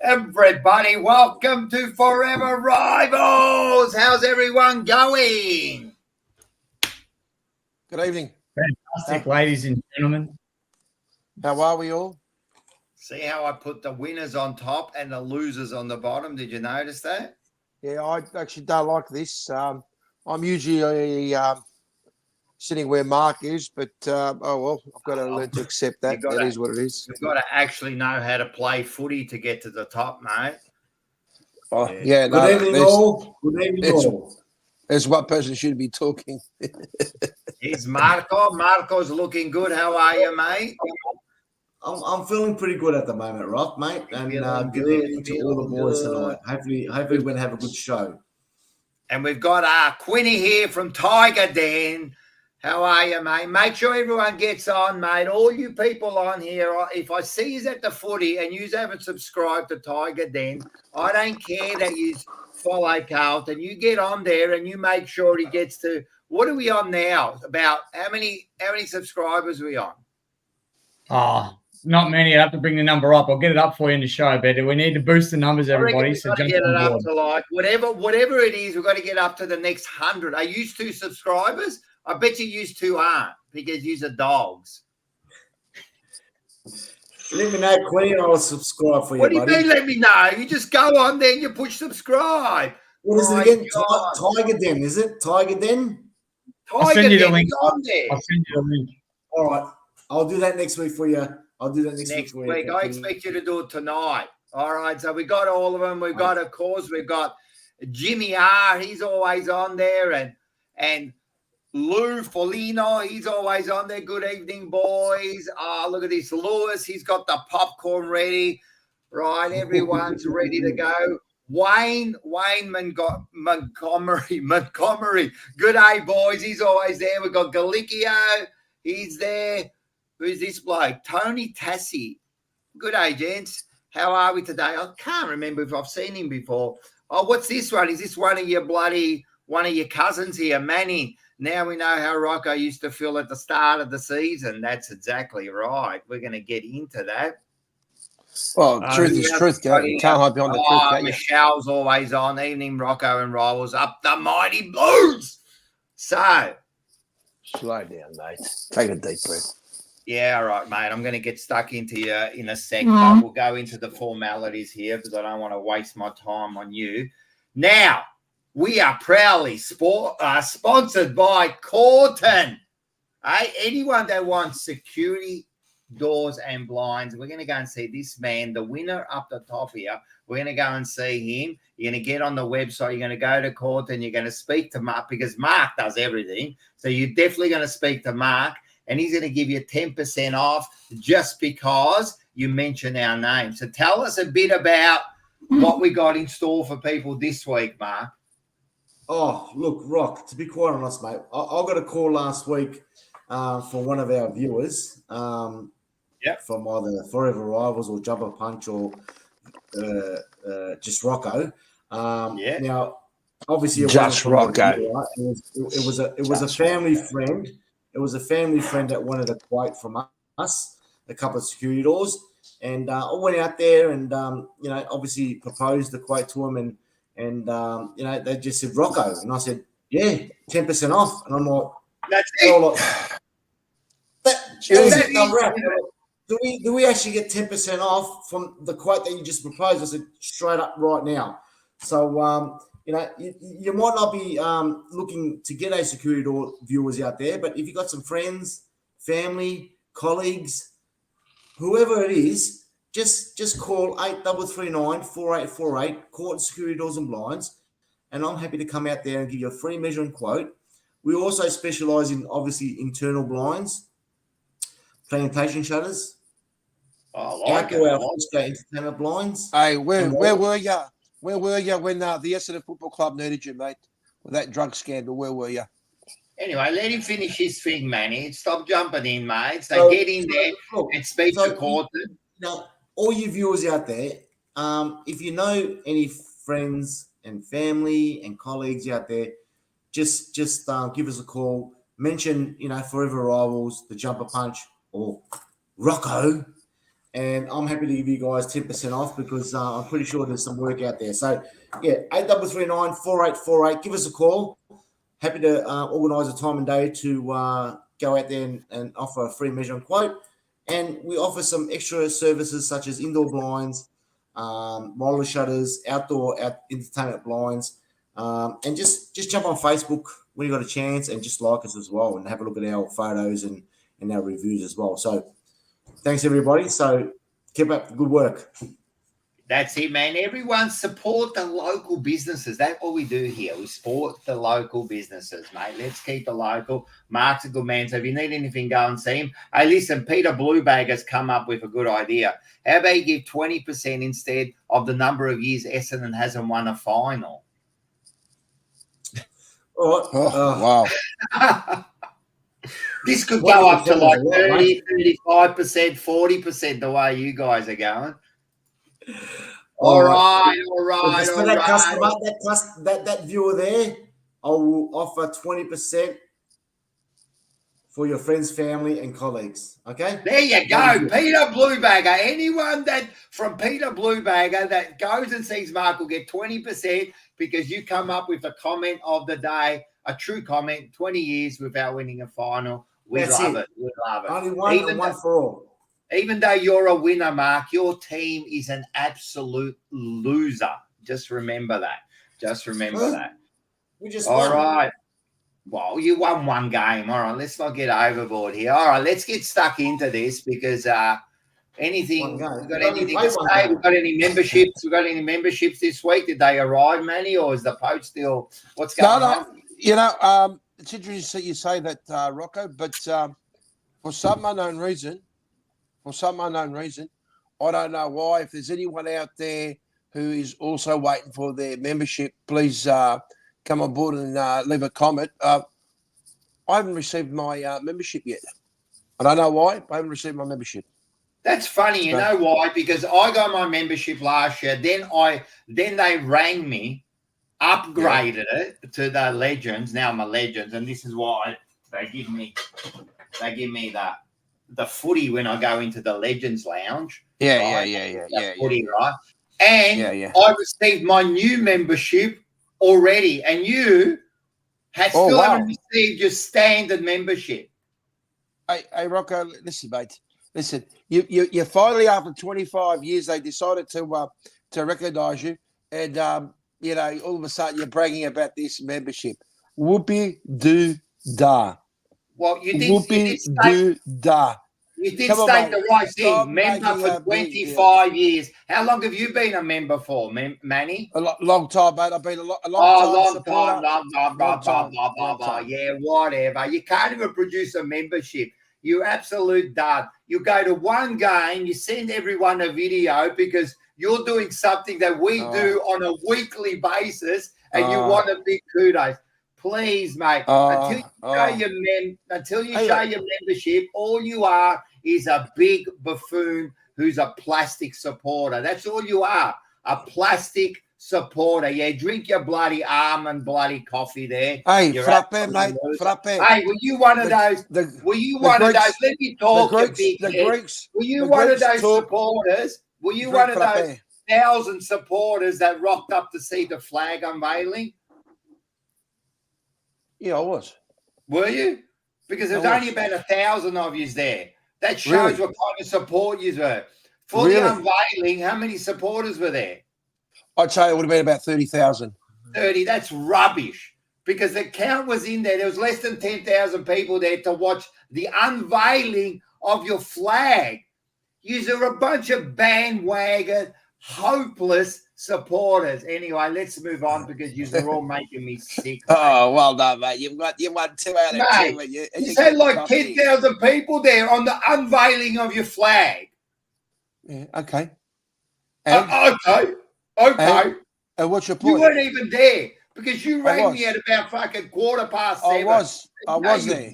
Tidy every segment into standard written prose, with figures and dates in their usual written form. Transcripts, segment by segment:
Everybody, welcome to Fourever Rivals. How's everyone going? Good evening. Fantastic, ladies and gentlemen. How are we all? See how I put the winners on top and the losers on the bottom? Did you notice that? Yeah, I actually don't like this. I'm usually sitting where Mark is, but oh well, I've got to learn to accept that. That is what it is. You've got to actually know how to play footy to get to the top, mate. Oh, yeah. Good evening, all. Good evening, all. There's one person should be talking. Here's Marco. Marco's looking good. How are you, mate? I'm feeling pretty good at the moment, Rock, mate. And good evening to all the boys tonight. Hopefully we're going to have a good show. And we've got Quinny here from Tiger Den. How are you, mate? Make sure everyone gets on, mate. All you people on here, if I see you at the footy and you haven't subscribed to Tiger Den, I don't care that you follow Carlton. You get on there and you make sure he gets to, what are we on now? About how many subscribers are we on? Oh, not many. I have to bring the number up. I'll get it up for you in the show, but we need to boost the numbers, everybody. So jump get it on up board. to like whatever it is. We've got to get up to the next 100. Are you 2 subscribers? I bet you 2 aren't because you're dogs. Let me know, Queen, and I'll subscribe for you, What do you buddy. mean let me know? You just go on there and you push subscribe. What is it again? Tiger Den, is it? Tiger Den? I'll send you the link. On there. I'll send you the link. All right. I'll do that next week for you. I'll do that next week. I expect you to do it tonight. All right. So we got all of them. We've got, of course, we've got Jimmy R. He's always on there. And Lou Folino, he's always on there. Good evening, boys. Look at this. Lewis, he's got the popcorn ready. Right. Everyone's ready to go. Wayne Montgomery. Good day, boys. He's always there. We've got Galicchio. He's there. Who's this bloke? Tony Tassi. Good day, gents. How are we today? I can't remember if I've seen him before. Oh, what's this one? Is this one of your cousins here, Manny? Now we know how Rocco used to feel at the start of the season. That's exactly right. We're going to get into that. Well, truth is truth, you can't hide behind the truth, can you? Michelle's always on. Evening, Rocco and Rivals. Up the mighty Blues. So. Slow down, mate. Take a deep breath. Yeah, all right, mate. I'm going to get stuck into you in a sec, but we'll go into the formalities here because I don't want to waste my time on you. Now, we are proudly sponsored by Carlton. Hey, anyone that wants security doors and blinds, we're going to go and see this man, the winner up the top here. We're going to go and see him. You're going to get on the website. You're going to go to Carlton. You're going to speak to Mark because Mark does everything. So you're definitely going to speak to Mark. And he's going to give you 10% off just because you mention our name. So tell us a bit about what we got in store for people this week, Mark. Oh, look, Rock, to be quite honest, mate, I got a call last week from one of our viewers from either Fourever Rivals or Jumper Punch or just Rocco. Now, obviously, just Rocco. It was a family friend. It was a family friend that wanted a quote from us, a couple of security doors, and I went out there and obviously proposed the quote to him, and they just said Rocco, and I said, yeah, 10% off, and I'm like, that's it. Do we actually get 10% off from the quote that you just proposed? I said straight up right now. So you might not be looking to get a security door viewers out there, but if you got some friends, family, colleagues, whoever it is, just call 8339-4848, Carlton Security Doors and Blinds, and I'm happy to come out there and give you a free measuring quote. We also specialise in, obviously, internal blinds, plantation shutters, outdoor entertainment blinds. Hey, where were you? Where were you when the Essendon Football Club needed you, mate? With that drug scandal, where were you? Anyway, let him finish his thing, Manny. Stop jumping in, mate. So get in there and speak to Carlton. All you viewers out there, if you know any friends and family and colleagues out there, just give us a call. Mention, Fourever Rivals, the Jumper Punch, or Rocco, and I'm happy to give you guys 10% off because I'm pretty sure there's some work out there. So, yeah, 8339-4848. Give us a call. Happy to organise a time and day to go out there and offer a free measure and quote. And we offer some extra services such as indoor blinds, roller shutters, outdoor entertainment blinds, and just jump on Facebook when you got a chance and just like us as well and have a look at our photos and our reviews as well. So thanks, everybody. So keep up the good work. That's it, man. Everyone support the local businesses. That's what we do here. We support the local businesses, mate. Let's keep it local. Mark's a good man. So if you need anything, go and see him. Hey, listen, Peter Bluebag has come up with a good idea. How about you give 20% instead of the number of years Essendon hasn't won a final? Wow. This could go up to like 30, 35%, 40% the way you guys are going. All right. For that customer, that viewer there, I will offer 20% for your friends, family, and colleagues. Okay? There you go. Peter Bluebagger. Anyone that from Peter Bluebagger that goes and sees Mark will get 20% because you come up with a comment of the day, a true comment, 20 years without winning a final. We love it. We love it. Only one and one for all. Even though you're a winner, Mark, your team is an absolute loser. Just remember that. Just remember that. We just all won. Right. Well, you won one game. All right, let's not get overboard here. All right, let's get stuck into this because anything, we've got anything to say? We've got any memberships? We've got any memberships this week? Did they arrive, Manny, or is the poach still, what's going on? You know, it's interesting that you say that, Rocco, but for some unknown reason, I don't know why. If there's anyone out there who is also waiting for their membership, please come on board and leave a comment. I haven't received my membership yet. I don't know why, but I haven't received my membership. That's funny. You know why? Because I got my membership last year. Then they rang me, upgraded it to the Legends. Now I'm a Legends, and this is why they give me the footy when I go into the Legends Lounge. Footy, right? And I received my new membership already, and you haven't received your standard membership. Hey, Rocco, listen, mate. Listen, you finally, after 25 years, they decided to recognise you, and all of a sudden you're bragging about this membership. Whoopie doo da. Well, you did state the right thing. Member for 25 years. How long have you been a member for, Manny? A long time, mate. I've been a long time. Yeah, whatever. You can't even produce a membership. You absolute dud. You go to one game, you send everyone a video because you're doing something that we do on a weekly basis, and you want a big kudos. Please, mate, until you show your membership, all you are is a big buffoon who's a plastic supporter. That's all you are, a plastic supporter. Yeah, drink your bloody almond bloody coffee there. Hey, frappe, mate, frappe. Hey, were you one of those? Were you one of those? Let me talk, the Greeks. Were you one of those supporters? Were you one of those 1,000 supporters that rocked up to see the flag unveiling? Yeah, I was. Were you? Because there's only about 1,000 of you there. That shows what kind of support you were. For the unveiling, how many supporters were there? I'd say it would have been about 30,000. 30, that's rubbish. Because the count was in there. There was less than 10,000 people there to watch the unveiling of your flag. You're a bunch of bandwagon, hopeless supporters. Anyway, let's move on because you're all making me sick. Oh, well done, mate. You won 2 out of 2. You had like 10,000 people there on the unveiling of your flag. Yeah, okay. Okay. And what's your point? You weren't even there because you rang me at about fucking 7:15. I was there.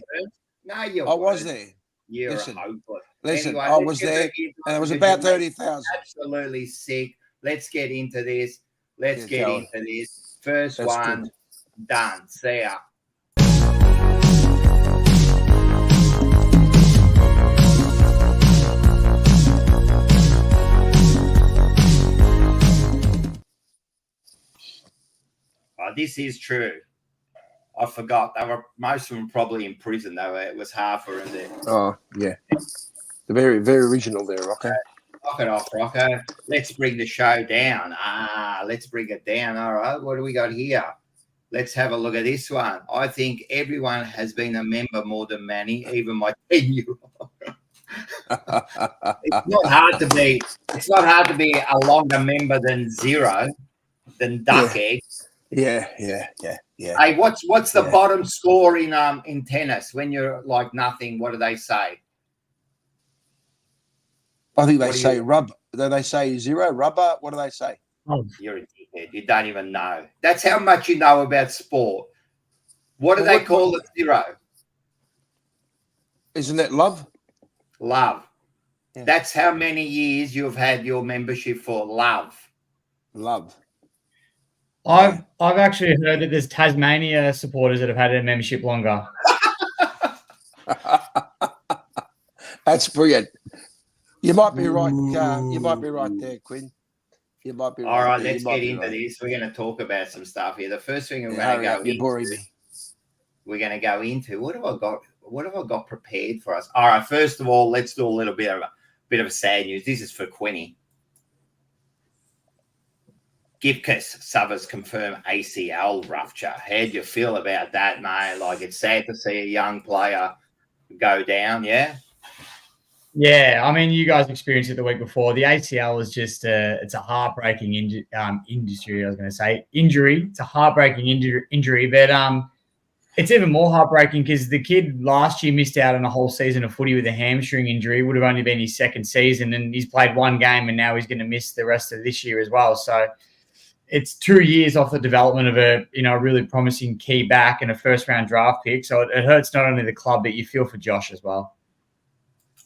No, you I was there. You're hopeless. Listen, anyway, I was there, and it was about 30,000. Absolutely sick. Let's get into this. First one, done. See ya. this is true. I forgot. Most of them probably in prison. It was half are in there. Oh, yeah. The very, very original there, Rocco. Knock it off, Rocco. Let's bring the show down. Let's bring it down. All right. What do we got here? Let's have a look at this one. I think everyone has been a member more than many, even my 10-year-old. It's not hard to be. It's not hard to be a longer member than zero, than duck eggs. Yeah. Hey, what's the bottom score in tennis when you're like nothing? What do they say? I think they say rubber. They say zero rubber. What do they say? Oh, You're a dickhead. You don't even know. That's how much you know about sport. What do they call it? Zero. Isn't that love? Love. Yeah. That's how many years you've had your membership for. Love. Love. I've actually heard that there's Tasmania supporters that have had their membership longer. That's brilliant. You might be right. You might be right there, Quinn. You might be right. All right, there. let's get into this. We're going to talk about some stuff here. The first thing we're Hurry going up, to go you're into. boring me. We're going to go into what have I got? What have I got prepared for us? All right, first of all, let's do a little bit of sad news. This is for Quinny. Gipkus suffers confirmed ACL rupture. How do you feel about that, mate? Like, it's sad to see a young player go down, yeah? Yeah, I mean, you guys experienced it the week before. The ACL is just it's a heartbreaking industry. I was going to say injury. It's a heartbreaking injury, but it's even more heartbreaking because the kid last year missed out on a whole season of footy with a hamstring injury. It would have only been his second season, and he's played one game, and now he's going to miss the rest of this year as well. So it's 2 years off the development of a really promising key back and a first round draft pick. So it hurts not only the club, but you feel for Josh as well.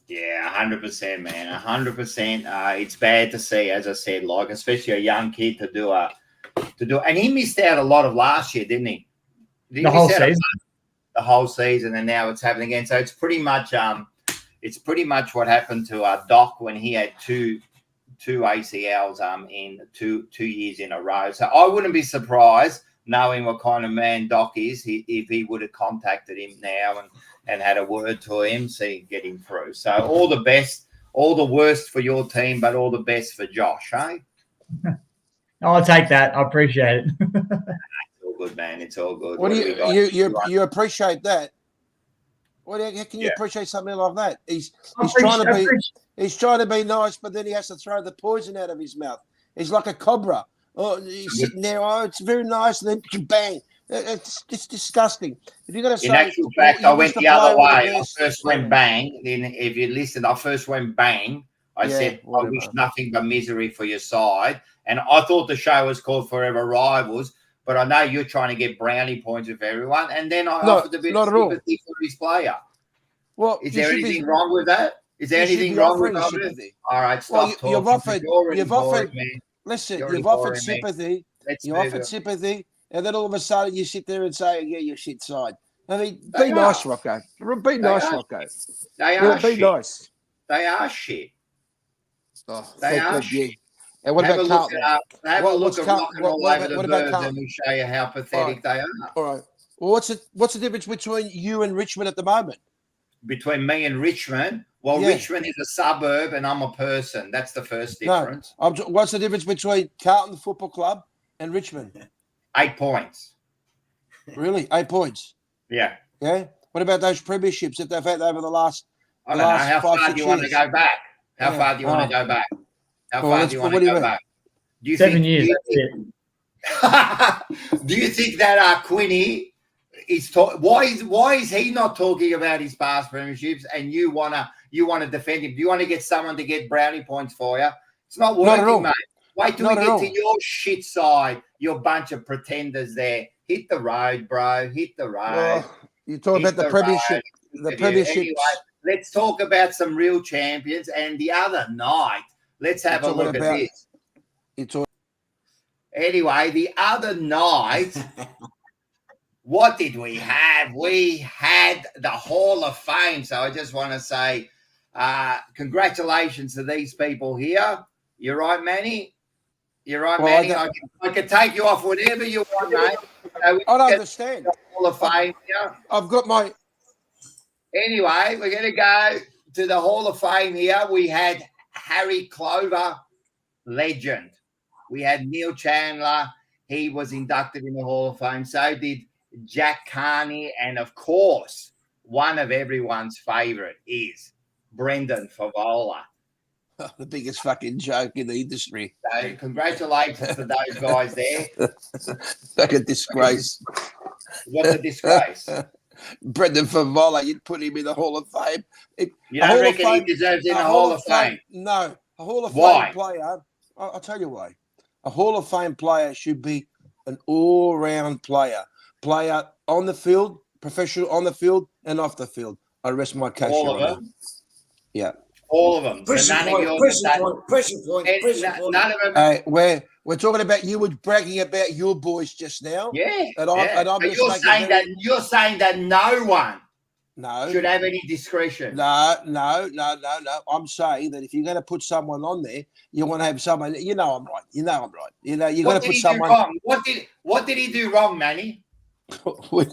Yeah, 100%, man. 100%. It's bad to see, as I said, like, especially a young kid to do, and he missed out a lot of last year, didn't he? The whole season. The whole season, and now it's happening again. So it's pretty much what happened to Doc when he had two ACLs in two years in a row. So I wouldn't be surprised, knowing what kind of man Doc is, if he would have contacted him now and had a word to him, get him through. So all the best, all the worst for your team, but all the best for Josh, eh? I'll take that. I appreciate it. It's all good, man. It's all good. What do you appreciate that? How can you appreciate something like that? He's trying to be nice, but then he has to throw the poison out of his mouth. He's like a cobra. Oh, he's sitting there. Oh, it's very nice, and then bang. It's disgusting. If you're going to say, in actual fact, I went the other way. I first went bang. Then, if you listen, I first went bang. I said, I wish nothing but misery for your side. And I thought the show was called Fourever Rivals, but I know you're trying to get brownie points with everyone. And then I offered a bit of sympathy for his player. Well, is there anything wrong with that? Is there anything wrong with that? All right, stop talking. You've offered sympathy. You offered sympathy. And then all of a sudden you sit there and say, yeah, you're shit side. I mean, be nice, Rocco. Be nice, Rocco. They are shit. Be nice. They are shit. Oh, they are shit. And what about Carlton? Have a look at Rock and all over the birds and we'll show you how pathetic they are. All right. Well, what's the difference between you and Richmond at the moment? Between me and Richmond? Well, Richmond is a suburb and I'm a person. That's the first difference. No. What's the difference between Carlton Football Club and Richmond? 8 points. Really? 8 points? Yeah. Yeah? What about those premierships that they've had over the last I don't know. How far do you want to go back? How far do you want to go back? How far do you want to go back? Do you 7 years. Do you think that Quinny is why is he not talking about his past premierships and you wanna defend him? Do you want to get someone to get brownie points for you? It's not working, mate. Wait till we get to your shit side, your bunch of pretenders there. Hit the road, bro. Hit the road. Well, you're talking about the premiership. The premiership. Anyway, let's talk about some real champions. And the other night, let's have a look at this. Anyway, the other night, what did we have? We had the Hall of Fame. So I just want to say congratulations to these people here. You're right, Manny? You're right, Well, Manny. I can take you off whatever you want, mate. So I don't understand. Hall of Fame here. I've got my. Anyway, we're going to go to the Hall of Fame here. We had Harry Clover, legend. We had Neil Chandler. He was inducted in the Hall of Fame. So did Jack Carney. And, of course, one of everyone's favourite is Brendan Favola. The biggest fucking joke in the industry. So congratulations to those guys there. Like a disgrace. What's a disgrace? Brendan Favola, you'd put him in the Hall of Fame. You don't reckon he deserves in the Hall of Fame? No. A Hall of Why? Fame player, I'll tell you why. A Hall of Fame player should be an all-round player. Player on the field, professional on the field and off the field. I rest my case. All of them? Yeah. All of them. Pressure So point. none of them. We're talking about you were bragging about your boys just now. Yeah. And I'm but you're saying that no one should have any discretion. No. I'm saying that if you're going to put someone on there, you want to have someone. You know I'm right. You're going to put someone. Wrong? What did he do wrong, Manny? Where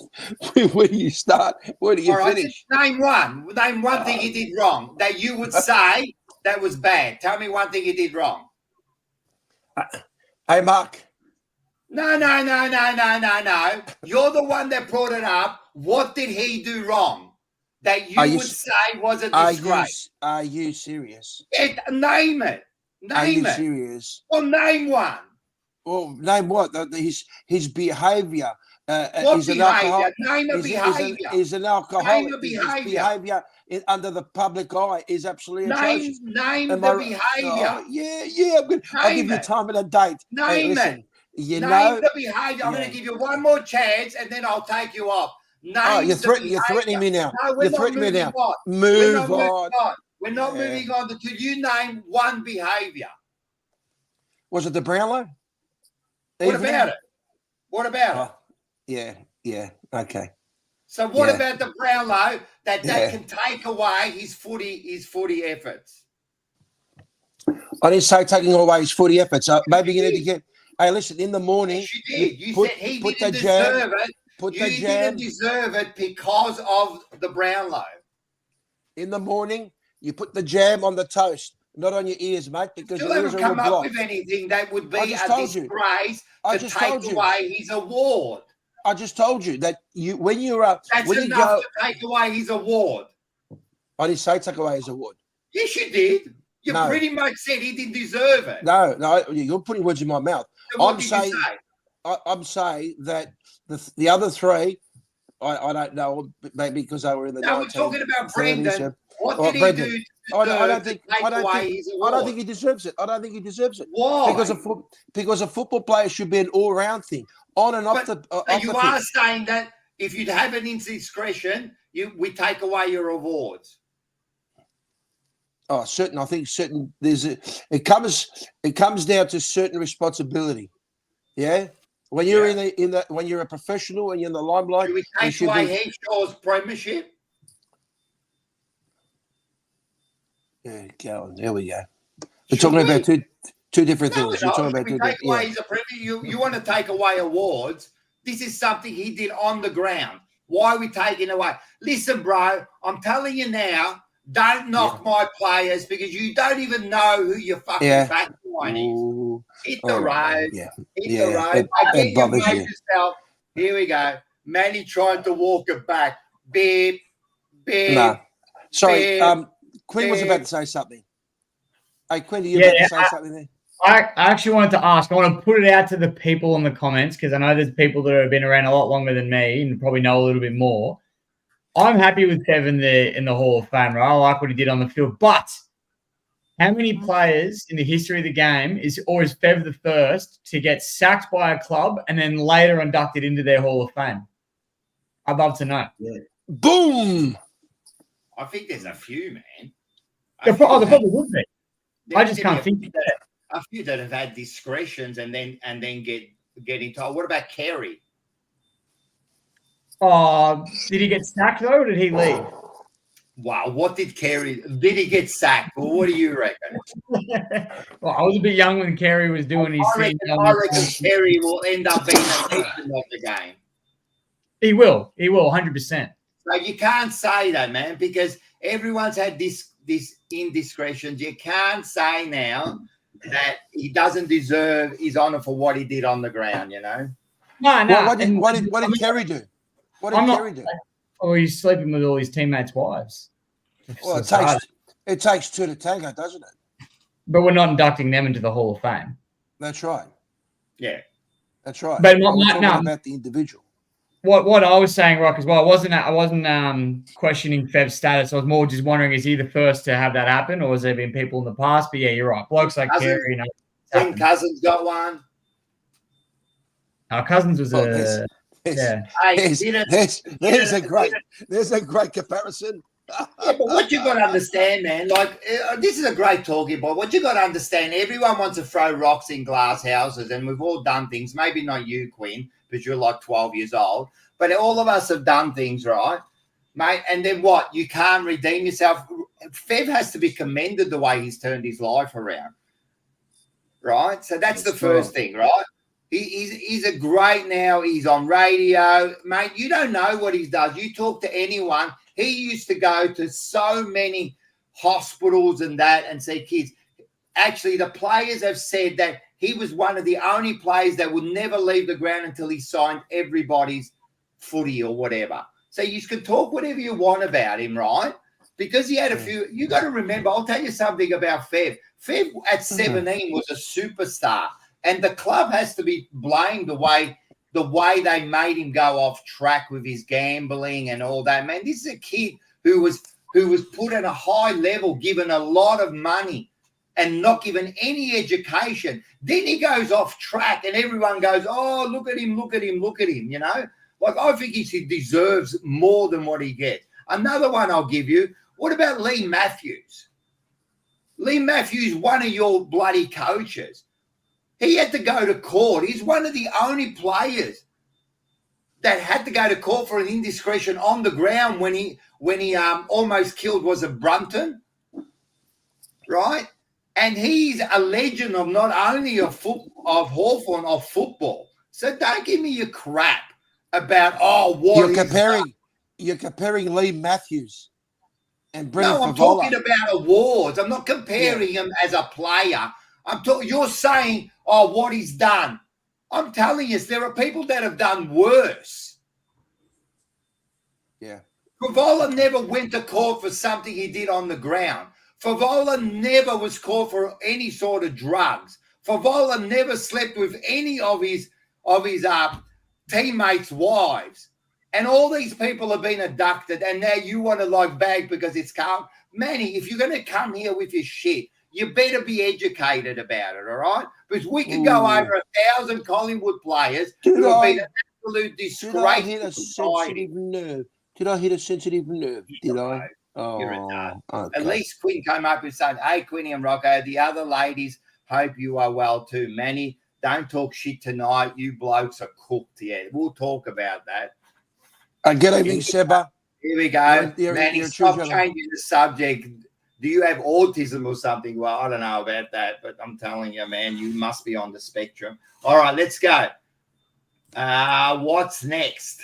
do you start? Where do you finish? Name one. Name one thing he did wrong that you would say that was bad. Tell me one thing he did wrong. Hey, Mark. No. You're the one that brought it up. What did he do wrong that you would say was a disgrace? Are you serious? Name it. Are you serious? Well, name one. Well, name what? His behaviour. What behaviour? Name a behaviour. He's an alcoholic. Name a behaviour. His behaviour under the public eye is absolutely atrocious. Name the behaviour. Yeah. I'll give you time and a date. Name it. Name the behaviour. I'm going to give you one more chance, and then I'll take you off. You're threatening me now. No, we're not moving on. Move on. We're not moving on. Could you name one behaviour? Was it the Brownlow? What about it? Yeah. Okay. So what about the Brownlow that can take away his footy efforts? I didn't say taking away his footy efforts. Maybe you need to get. Hey, listen. In the morning, yes, you did. You said he didn't deserve it. You didn't deserve it because of the Brownlow. In the morning, you put the jam on the toast, not on your ears, mate, because you your ears haven't are come up blocked. with anything that would be a disgrace to take away his award. I just told you that when you're up, that's when enough to take away his award. I didn't say take away his award. Yes, you did. You pretty much said he didn't deserve it. No, you're putting words in my mouth. So what did you say? I'm saying that the other three, I don't know, maybe because they were in the. No, we're talking about Brendan. What did he do? I don't think he deserves it. I don't think he deserves it. Why? Because a football player should be an all-round thing, on and off the. You are saying that if you'd have an indiscretion, we take away your awards. Oh, certain. I think certain. It comes down to certain responsibility. Yeah. When you're when you're a professional and you're in the limelight, do we take away Henshaw's premiership? Yeah, go on. There we go. We're talking about two different things. You're talking about two different things. You want to take away awards. This is something he did on the ground. Why are we taking away? Listen, bro, I'm telling you now, don't knock my players because you don't even know who your fucking backline is. Hit the road. Yeah. Hit the road. Get your mate yourself. Here we go. Manny tried to walk it back. Beep. Nah. Sorry, Quinn was about to say something. Hey, Quinn, are you about to say something there? I actually wanted to ask. I want to put it out to the people in the comments because I know there's people that have been around a lot longer than me and probably know a little bit more. I'm happy with Kevin in the Hall of Fame, right? I like what he did on the field. But how many players in the history of the game is Fev the first to get sacked by a club and then later inducted into their Hall of Fame? I'd love to know. Yeah. Boom! I think there's a few, man. There probably would be. I just can't think of that. A few that have had discretions and then get into. What about Kerry? Did he get sacked though, or did he leave? Wow, what did Carey? Did he get sacked? Well, what do you reckon? Well, I was a bit young when Carey was doing his thing. I reckon Carey will end up being a legend of the game. He will, 100%. So you can't say that, man, because everyone's had this indiscretions. You can't say now that he doesn't deserve his honour for what he did on the ground. You know. No. Well, what did Kerry do? What did Kerry do? Oh, he's sleeping with all his teammates' wives. Well, it takes two to tango, doesn't it? But we're not inducting them into the Hall of Fame. That's right. Yeah, that's right. But we're talking about the individual. What I was saying, Rock, as well, I wasn't questioning Fev's status. I was more just wondering, is he the first to have that happen, or has there been people in the past? But yeah, you're right. Blokes like Carey, you know. Tim Cousins got one. Our Cousins was yeah. Hey, there's a great comparison. Yeah, but what you got to understand, man, like this is a great talking point. What you got to understand, everyone wants to throw rocks in glass houses, and we've all done things. Maybe not you, Quinn, because you're like 12 years old, but all of us have done things, right, mate? And then what? You can't redeem yourself. Fev has to be commended the way he's turned his life around, right? So that's the first thing, right? He's a great now. He's on radio. Mate, you don't know what he does. You talk to anyone. He used to go to so many hospitals and that and see kids. Actually, the players have said that he was one of the only players that would never leave the ground until he signed everybody's footy or whatever. So you can talk whatever you want about him, right? Because he had a few. You got to remember, I'll tell you something about Fev. Fev at 17 was a superstar. And the club has to be blamed the way they made him go off track with his gambling and all that. Man, this is a kid who was put at a high level, given a lot of money and not given any education. Then he goes off track and everyone goes, oh, look at him, you know. Like, I think he deserves more than what he gets. Another one I'll give you, what about Lee Matthews? Lee Matthews, one of your bloody coaches. He had to go to court. He's one of the only players that had to go to court for an indiscretion on the ground when he almost killed, was it Brunton? Right? And he's a legend of not only of Hawthorn, of football. So don't give me your crap about you're comparing Lee Matthews and Brendan No, I'm Favola. talking about awards. I'm not comparing him as a player. You're saying, oh, what he's done. I'm telling you, there are people that have done worse. Yeah. Favola never went to court for something he did on the ground. Favola never was caught for any sort of drugs. Favola never slept with any of his teammates' wives. And all these people have been abducted, and now you want to bag because it's Carlton. Manny, if you're going to come here with your shit, you better be educated about it, all right? Because we could go over 1,000 Collingwood players who have been an absolute disgrace. Did I hit a sensitive nerve? Did I hit a sensitive nerve? Did I? Oh, you're a dud. Okay. At least Quinn came up and said, hey, Quinny and Rocco, the other ladies hope you are well too. Manny, don't talk shit tonight. You blokes are cooked. Yeah, we'll talk about that. Good evening, Seba. Here we go. Manny, stop changing the subject. Do you have autism or something? Well, I don't know about that, but I'm telling you, man, you must be on the spectrum. All right, let's go. What's next?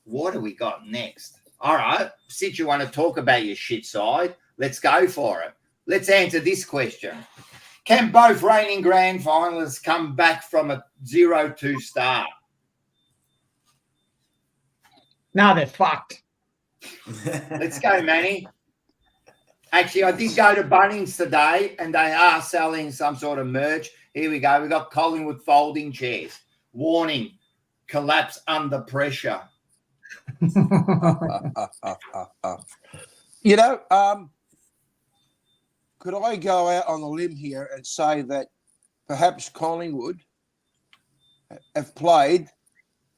What do we got next? All right, since you want to talk about your shit side, let's go for it. Let's answer this question. Can both reigning grand finalists come back from a 0-2 start? No, they're fucked. Let's go, Manny. Actually, I did go to Bunnings today, and they are selling some sort of merch. Here we go. We got Collingwood folding chairs. Warning: collapse under pressure. You know, could I go out on a limb here and say that perhaps Collingwood have played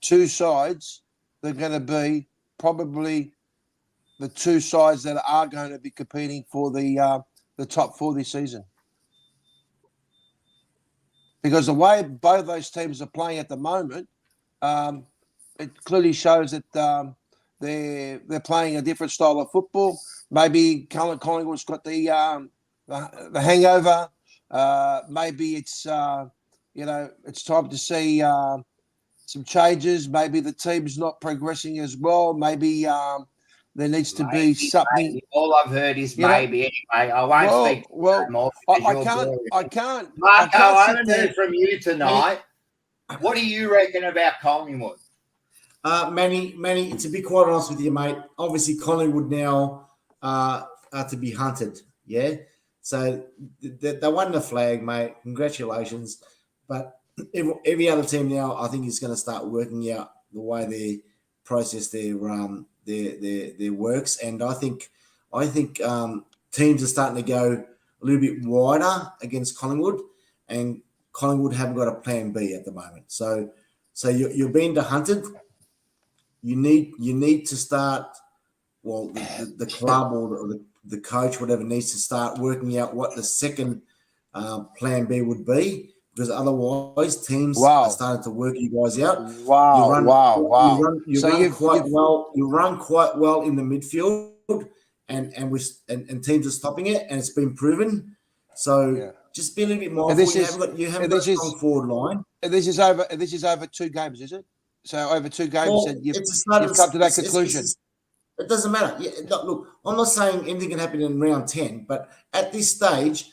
two sides? They're going to be probably the two sides that are going to be competing for the top 4 this season. Because the way both those teams are playing at the moment, it clearly shows that they're playing a different style of football. Maybe Collingwood's got the hangover. Maybe it's it's time to see some changes. Maybe the team's not progressing as well. Maybe there needs to be something. Maybe. All I've heard is maybe. Anyway, I won't speak more. I can't. Marco, I haven't heard from you tonight. What do you reckon about Collingwood? Manny, to be quite honest with you, mate, obviously Collingwood now are to be hunted, yeah? So they won the flag, mate. Congratulations. But every other team now, I think, is going to start working out the way they process their works. And I think teams are starting to go a little bit wider against Collingwood, and Collingwood haven't got a plan B at the moment. So you're being hunted. You need to start. Well, the club or the coach, whatever, needs to start working out what the second plan B would be, because otherwise teams are starting to work you guys out. You run quite well in the midfield, and teams are stopping it, and it's been proven. So just be a little bit more. You haven't got a strong forward line. This is over 2 games, is it? So over 2 games, you've come to that conclusion. It doesn't matter. Yeah, look, I'm not saying anything can happen in round 10, but at this stage,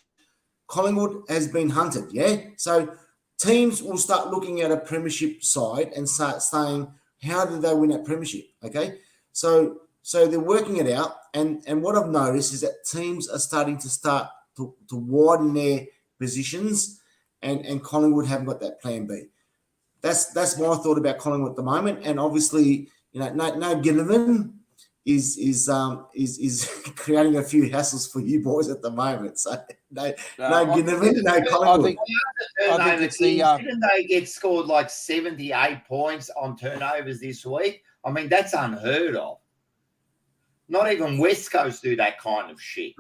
Collingwood has been hunted, yeah? So teams will start looking at a premiership side and start saying, how did they win that premiership, okay? So they're working it out, and what I've noticed is that teams are starting to widen their positions, and Collingwood haven't got that plan B. That's my thought about Collingwood at the moment, and obviously, no Ginnivan is creating a few hassles for you boys at the moment. So no Ginnivan, no Collingwood. I think it's didn't they get scored like 78 points on turnovers this week? I mean, that's unheard of. Not even West Coast do that kind of shit.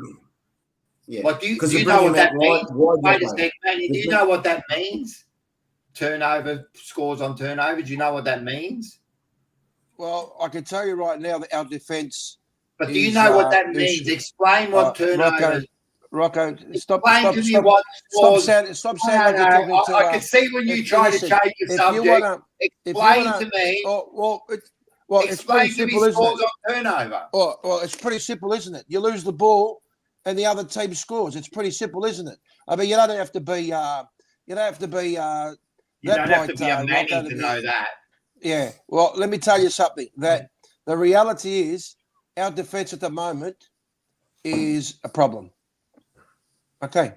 Yeah. Like, do you know what that means? Wait a second, man. Do you know what that means? Turnover, scores on turnover. Do you know what that means? Well, I can tell you right now that our defence. But do you know what that means? Explain what turnover. Rocco, stop sounding like you're talking to. I can see when you try to change the subject. Explain to me. Well, it's pretty simple, isn't it? On turnover. Well, it's pretty simple, isn't it? You lose the ball, and the other team scores. It's pretty simple, isn't it? I mean, you don't have to be. You don't have to be a Manny to know that. Yeah. Well, let me tell you something. That the reality is, our defence at the moment is a problem. Okay.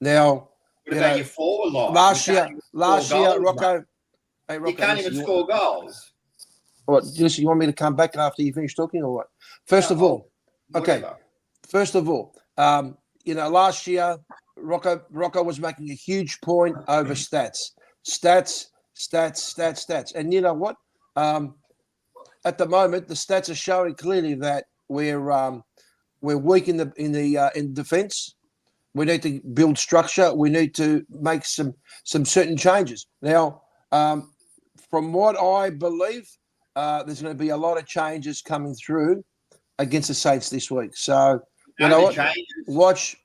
Now, what about your forward line? Last year, Rocco. Hey, Rocco, you can't even score goals. What? You want me to come back after you finish talking, or what? First of all, last year, Rocco was making a huge point over stats. And you know what? At the moment, the stats are showing clearly that we're weak in defence. We need to build structure. We need to make some certain changes. Now, from what I believe, there's going to be a lot of changes coming through against the Saints this week. So you know what?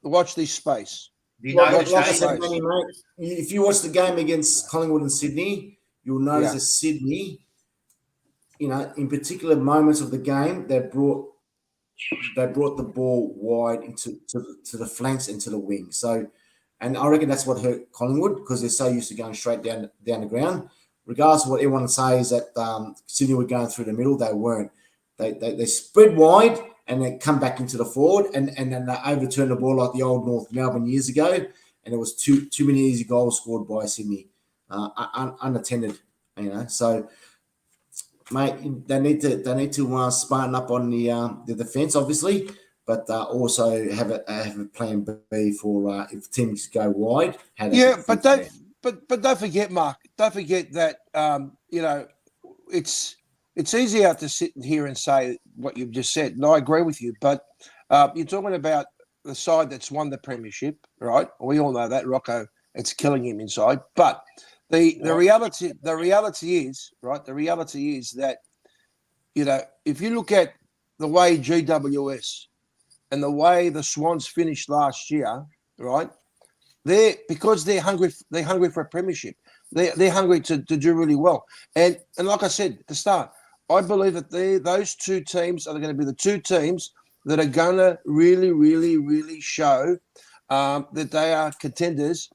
Watch this space. Like I said, Manny, mate, if you watch the game against Collingwood and Sydney, you'll notice that Sydney, in particular moments of the game, they brought the ball wide into the flanks and to the wing. So, and I reckon that's what hurt Collingwood, because they're so used to going straight down the ground. Regardless of what everyone says that Sydney were going through the middle, they weren't. They spread wide and then come back into the forward, and then they overturn the ball like the old North Melbourne years ago, and there was too many easy goals scored by Sydney, unattended. So, mate, they need to smarten up on the defence, obviously, but also have a plan B for if teams go wide. But don't forget, Mark. Don't forget that it's easier to sit here and say what you've just said, and I agree with you. But you're talking about the side that's won the premiership, right? We all know that, Rocco. It's killing him inside. But the reality is, right? The reality is that if you look at the way GWS and the way the Swans finished last year, right? Because they're hungry for a premiership. They're hungry to do really well. And like I said at the start, I believe that those two teams are going to be the two teams that are going to really, really, really show that they are contenders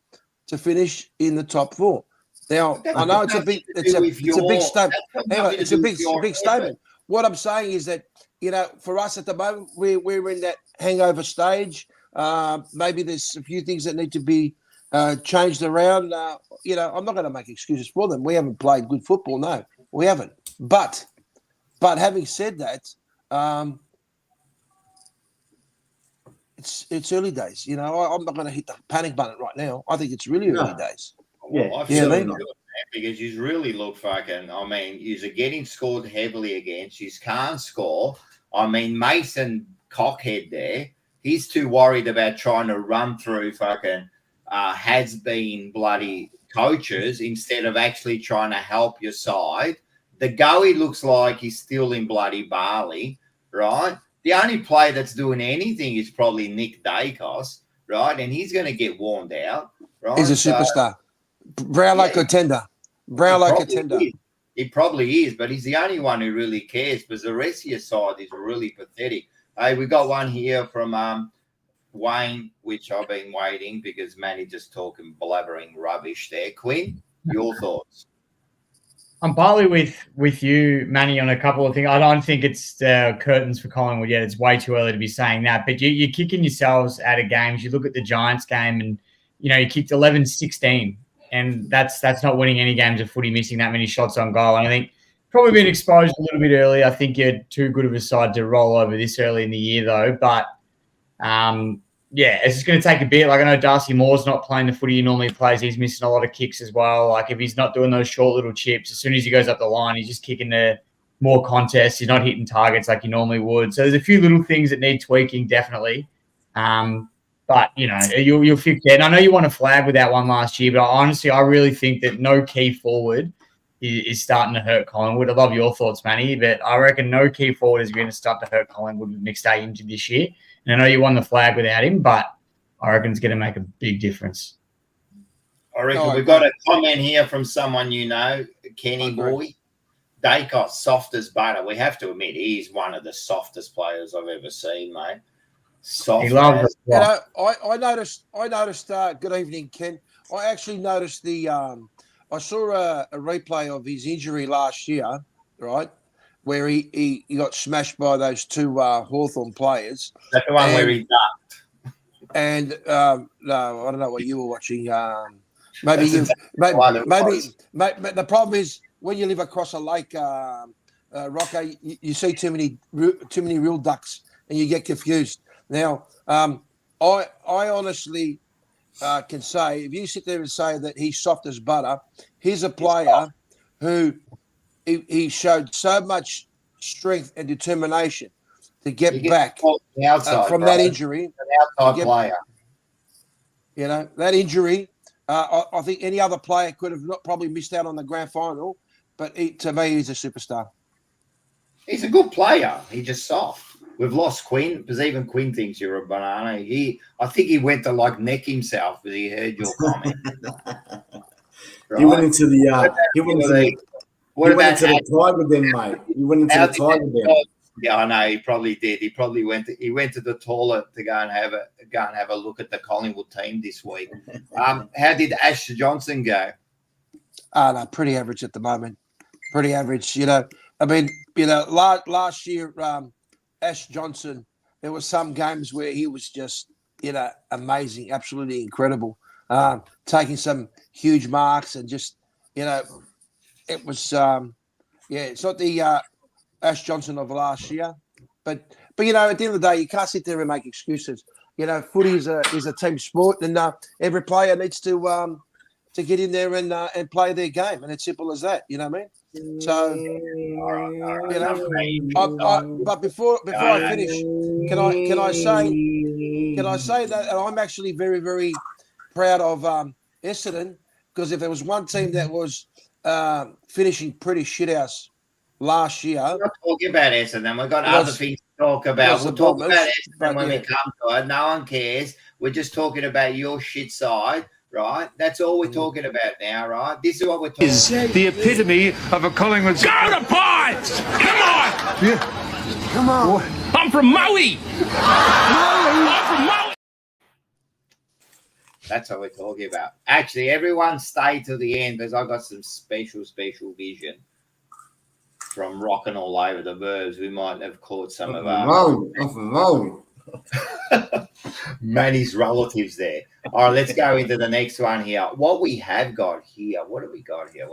to finish in the top four. Now, I know it's a big statement. Anyway, it's a big statement. What I'm saying is that, for us at the moment, we're in that hangover stage. Maybe there's a few things that need to be changed around. I'm not going to make excuses for them. We haven't played good football. No, we haven't. But having said that, it's early days. I'm not going to hit the panic button right now. I think it's really early days. Well, I feel good, man, because you really look fucking. I mean, you're getting scored heavily against. You can't score. I mean, Mason Cockhead there. He's too worried about trying to run through fucking has-been bloody coaches instead of actually trying to help your side. The goey looks like he's still in bloody Bali, right? The only player that's doing anything is probably Nick Dacos, right? And he's going to get warmed out, right? He's a superstar. Brownlow contender. Brownlow contender. He probably is, but he's the only one who really cares because the rest of your side is really pathetic. Hey, we got one here from Wayne, which I've been waiting because Manny just talking blabbering rubbish there. Quinn, your thoughts? I'm partly with you, Manny, on a couple of things. I don't think it's curtains for Collingwood yet. It's way too early to be saying that. But you're kicking yourselves out of games. You look at the Giants game and, you kicked 11-16. And that's not winning any games of footy, missing that many shots on goal. And I think probably been exposed a little bit early. I think you're too good of a side to roll over this early in the year, though. But, it's just going to take a bit. Like, I know Darcy Moore's not playing the footy he normally plays. He's missing a lot of kicks as well. Like, if he's not doing those short little chips, as soon as he goes up the line, he's just kicking the more contests. He's not hitting targets like he normally would. So there's a few little things that need tweaking, definitely. But, you'll fix it. And I know you won a flag with that one last year, but I really think that no key forward is starting to hurt Collingwood. I love your thoughts, Manny, but I reckon no key forward is going to start to hurt Collingwood with McStay injured this year. And I know you won the flag without him, but I reckon it's going to make a big difference. I reckon we've got a comment here from someone Kenny Boy. Dacos, soft as butter. We have to admit, he's one of the softest players I've ever seen, mate. Soft. He loves it. I noticed. Good evening, Ken. I actually noticed I saw a replay of his injury last year, right, where he got smashed by those two Hawthorn players. That's the one where he ducked. And no, I don't know what you were watching. Maybe the problem is when you live across a lake, Rocco, you see too many real ducks, and you get confused. Now, I honestly can say, if you sit there and say that he's soft as butter, he's a player who he showed so much strength and determination to get back from that injury. An outside player. That injury, I think any other player could have probably missed out on the grand final, but to me, he's a superstar. He's a good player. He's just soft. We've lost Quinn because even Quinn thinks you're a banana. I think he went to neck himself because he heard your comment. Right? He went into the Tiger Den, mate. He went into the Tiger Den. Yeah, I know. He probably did. He went to the toilet to go and have a look at the Collingwood team this week. How did Ash Johnson go? No, pretty average at the moment. Pretty average. Last year. Ash Johnson, there were some games where he was just, amazing, absolutely incredible, taking some huge marks and just, it was, it's not the Ash Johnson of last year, but at the end of the day, you can't sit there and make excuses. Footy is a team sport, and every player needs to get in there and play their game, and it's simple as that. You know what I mean? So, but before I finish, can I say that I'm actually very, very proud of Essendon, because if there was one team that was finishing pretty shithouse last year. We're not talking about Essendon. We've got Was- other things to talk about. was We'll the talk Bombers, about Essendon but when we yeah. come to it. No one cares. We're just talking about your shit side, right? That's all we're talking about now, right? This is what we're talking about. The epitome of a Collingwood. Go to Pies! Come on! Yeah. Come on. I'm from Maui! I'm from Maui! That's what we're talking about. Actually, everyone stay till the end because I've got some special vision from rocking all over the verbs. We might have caught some of our Manny's relatives there. All right, let's go into the next one here. What we have got here. What do we got here?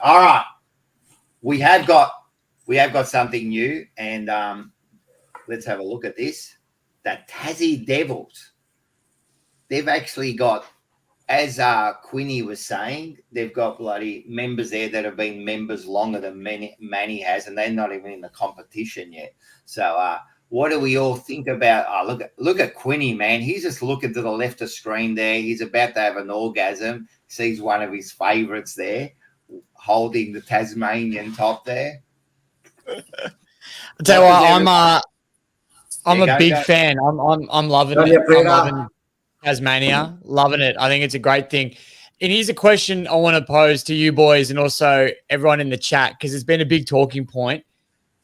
All right. We have got something new, and let's have a look at this. The Tassie Devils. They've actually got, as Quinny was saying, they've got bloody members there that have been members longer than Manny has, and they're not even in the competition yet. So what do we all think about? Oh, look at Quinny, man. He's just looking to the left of screen there. He's about to have an orgasm. Sees one of his favourites there, holding the Tasmanian top there. I'll tell you what, I'm a big fan. I'm loving it. I'm loving Tasmania, loving it. I think it's a great thing. And here's a question I want to pose to you boys and also everyone in the chat, because it's been a big talking point.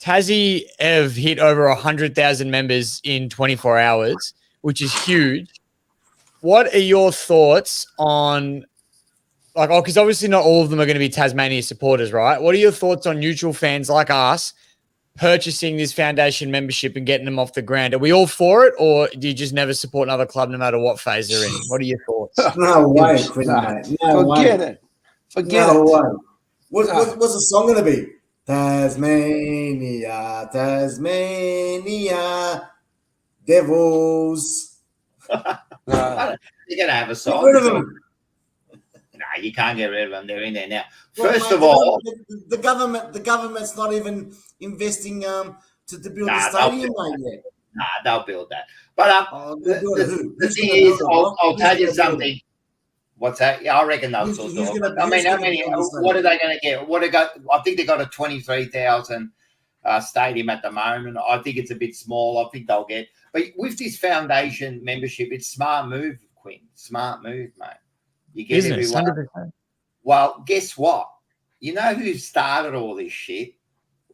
Tassie have hit over 100,000 members in 24 hours, which is huge. What are your thoughts on, because obviously not all of them are going to be Tasmania supporters, right? What are your thoughts on neutral fans like us purchasing this foundation membership and getting them off the ground? Are we all for it, or do you just never support another club no matter what phase they're in? What are your thoughts? No way, Quinn, mate. No Forget way. it. Forget No it. way. What's the song going to be? Tasmania, Tasmania, Devils. You're going to have a song. Get rid of them. No, you can't get rid of them. They're in there now. Well, First mate, of all, the government's not even investing to build Nah, the stadium, mate, yet. they'll build that. But the thing is, I'll tell you something. What's that? Yeah, I reckon they'll sort of. I mean, how many? What are they going to get? I think they got a 23,000 stadium at the moment. I think it's a bit small. I think they'll get. But with this foundation membership, it's smart move, Quinn. Smart move, mate. You get Business, everyone. 100%. Well, guess what? You know who started all this shit? It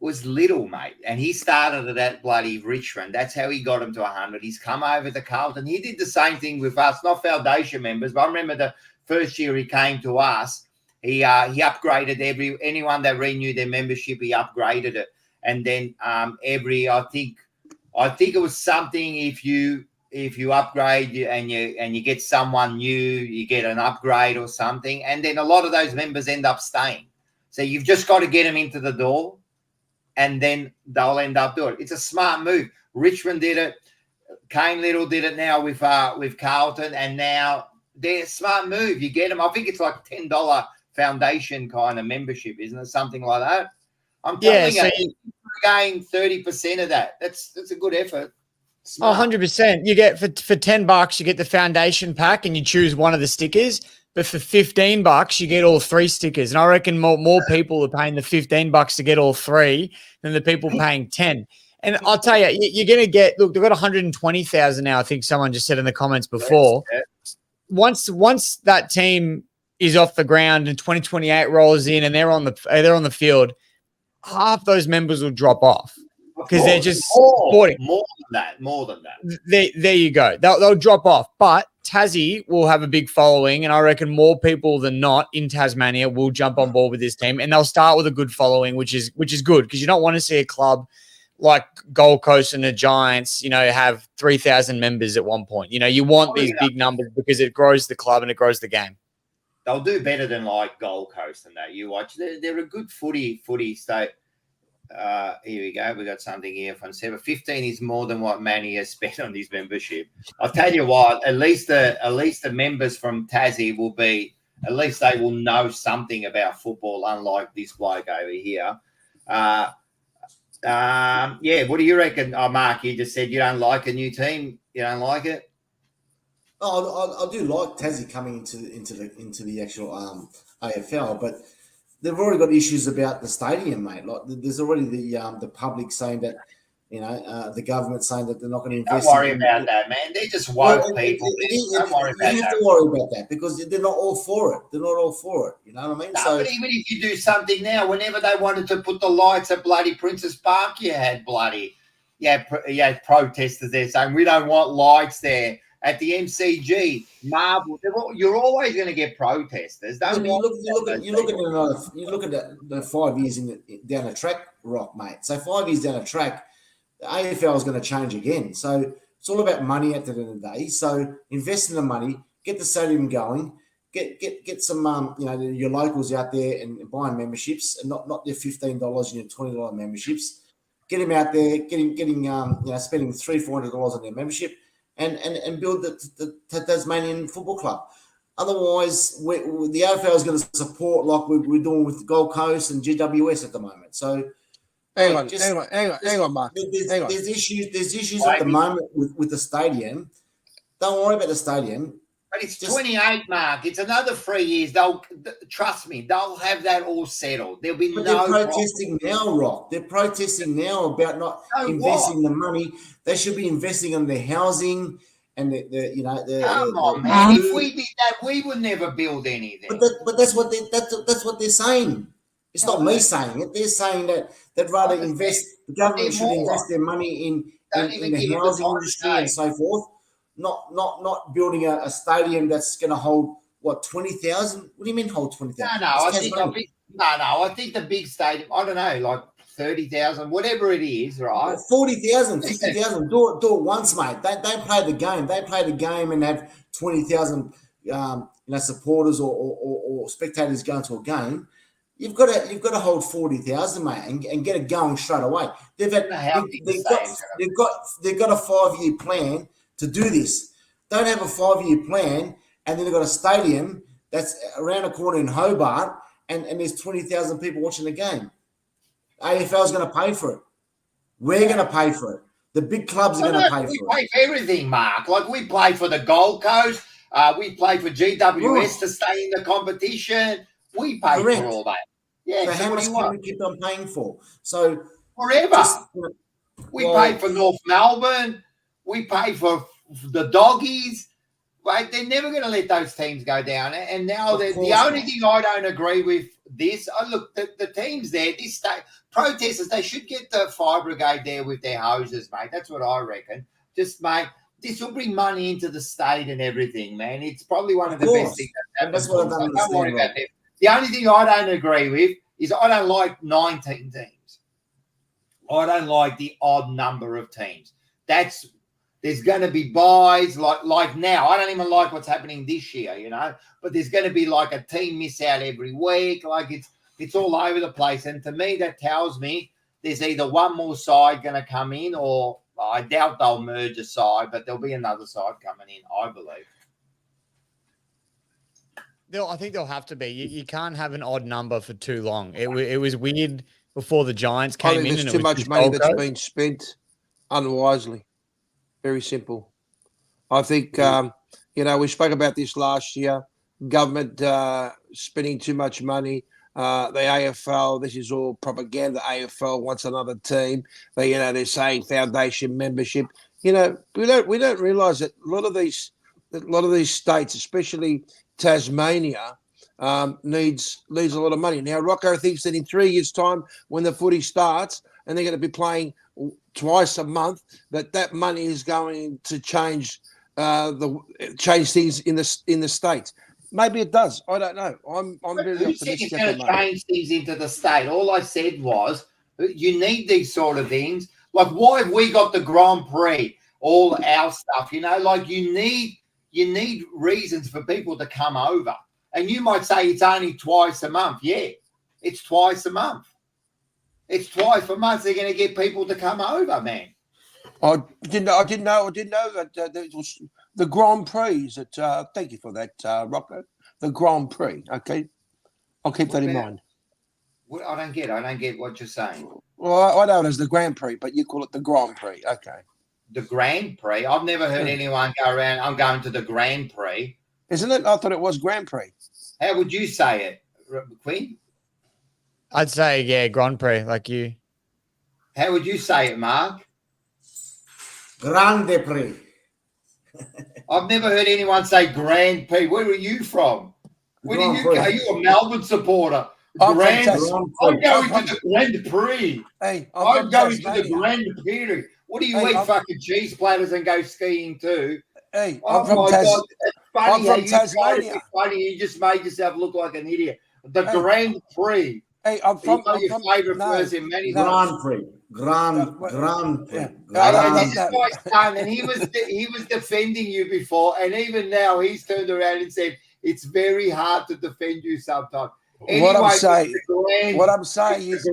was Little, mate. And he started it at bloody Richmond. That's how he got him to 100. He's come over to Carlton. He did the same thing with us, not foundation members, but I remember the first year he came to us, he upgraded anyone that renewed their membership, he upgraded it. And then I think it was something if you upgrade and you get someone new, you get an upgrade or something. And then a lot of those members end up staying. So you've just got to get them into the door and then they'll end up doing it. It's a smart move. Richmond did it. Kane Little did it now with Carlton, and now they're a smart move. You get them. I think it's like $10 foundation kind of membership, isn't it? Something like that. I'm telling you, gain 30% of that. That's a good effort. Smart. 100%. You get for $10, you get the foundation pack and you choose one of the stickers. But for $15, you get all 3 stickers. And I reckon more people are paying the $15 to get all 3 than the people paying 10. And I'll tell you, you're going to get, look, they've got 120,000 now. I think someone just said in the comments before. Once that team is off the ground and 2028 rolls in and they're on the field, half those members will drop off because they're just supporting. More than that. There you go. They'll drop off. But Tassie will have a big following, and I reckon more people than not in Tasmania will jump on board with this team, and they'll start with a good following, which is good because you don't want to see a club like Gold Coast and the Giants, have 3,000 members at one point. You want these big numbers because it grows the club and it grows the game. They'll do better than like Gold Coast and that. You watch, they're a good footy state. Here we go. We got something here from 715 is more than what Manny has spent on his membership. I'll tell you what, at least the members from Tassie will be, at least they will know something about football, unlike this bloke over here. What do you reckon? Oh, Mark, you just said you don't like a new team. You don't like it? Oh, I do like Tassie coming into the actual AFL, but they've already got issues about the stadium, mate. Like there's already the public saying that, the government saying that they're not going to invest. Don't worry about that, man. They're just woke people. Don't worry about that. You have to worry about that because they're not all for it. They're not all for it. You know what I mean? No, So, but even if you do something now, whenever they wanted to put the lights at bloody Princess Park, you had protesters there saying we don't want lights there. At the MCG, Marble, you're always going to get protesters. you look at the 5 years down the track, Rock, mate. So 5 years down the track, the AFL is going to change again. So it's all about money at the end of the day. So invest in the money, get the stadium going, get some your locals out there and buying memberships, and not their $15 and your $20 memberships. Get them out there, spending $300-400 on their membership. And build the Tasmanian Football Club. Otherwise, the AFL is going to support like we're doing with the Gold Coast and GWS at the moment. So, hang on, Mark. There's issues at the moment with the stadium. Don't worry about the stadium. But it's 28, Mark. It's another 3 years. Trust me, they'll have that all settled. There'll be But no. They're protesting now, Rock. They're protesting now about not investing the money. They should be investing in their housing and Come on, man. If we did that, we would never build anything. But that's what they're saying. It's not me saying it. They're saying that they'd rather invest. The government should invest their money in the housing industry and so forth. Not building a stadium that's going to hold 20,000. What do you mean hold 20,000? I think the big stadium. I don't know, like 30,000, whatever it is, right? 40,000, 50,000. Do it once, mate. Don't play the game. They play the game and have 20,000, supporters or spectators going to a game. You've got to hold 40,000, mate, and get it going straight away. They've got a 5-year plan to do this. Don't have a 5-year plan, and then they've got a stadium that's around the corner in Hobart, and there's 20,000 people watching the game. AFL is going to pay for it. We're going to pay for it. The big clubs are going to pay for it. We pay for everything, Mark. Like we play for the Gold Coast. We play for GWS to stay in the competition. We pay for all that. Yeah. So how much can we keep on paying for? So forever. We pay for North Melbourne. We pay for the Doggies. Right? They're never going to let those teams go down. And now the only thing I don't agree with this, look, the teams there, this protesters, they should get the fire brigade there with their hoses, mate. That's what I reckon. Just, mate, this will bring money into the state and everything, man. It's probably one of the best things that's what I don't understand. About that. The only thing I don't agree with is I don't like 19 teams. I don't like the odd number of teams. There's going to be buys like now. I don't even like what's happening this year, but there's going to be like a team miss out every week. Like it's all over the place. And to me, that tells me there's either one more side going to come in, or I doubt they'll merge a side, but there'll be another side coming in, I believe. I think there'll have to be. You can't have an odd number for too long. It was weird before the Giants came in. There's too much money that's been spent unwisely. Very simple. I think, we spoke about this last year. Government spending too much money. The AFL, this is all propaganda. AFL wants another team. They're saying foundation membership. We don't realise that a lot of these states, especially Tasmania, needs a lot of money. Now, Rocco thinks that in 3 years' time, when the footy starts and they're going to be playing twice a month, that money is going to change things in the states. Maybe it does. I don't know. I'm very optimistic. It's going to change things into the state. All I said was you need these sort of things. Like, why have we got the Grand Prix? All our stuff, like you need reasons for people to come over. And you might say it's only twice a month. Yeah, it's twice a month. It's twice a month. They're going to get people to come over, man. I didn't know that it was the Grand Prix. Thank you for that, Rocco. The Grand Prix. Okay, I'll keep that in mind. I don't get what you're saying. Well, I know it as the Grand Prix, but you call it the Grand Prix. Okay. The Grand Prix. I've never heard anyone go around. I'm going to the Grand Prix. Isn't it? I thought it was Grand Prix. How would you say it, Quinn? I'd say, yeah, Grand Prix, like you. How would you say it, Mark? Grande Prix. I've never heard anyone say Grand Prix. Where are you from? Where do you go? Are you a Melbourne supporter? I'm from Grand Tasmania. I'm going to the Grand Prix. Hey, I'm going to the Grand Prix. What do you eat? Fucking cheese platters and go skiing too? Hey, Oh I'm from my God, it's funny I'm how from you tried to Tasmania. be funny. You just made yourself look like an idiot. The Hey. Grand Prix. Hey, I'm from. You know your favourite person, Manny. Grand Prix. Grand Prix. Okay, this is my son, and he was defending you before, and even now he's turned around and said it's very hard to defend you sometimes. Anyway, what I'm saying is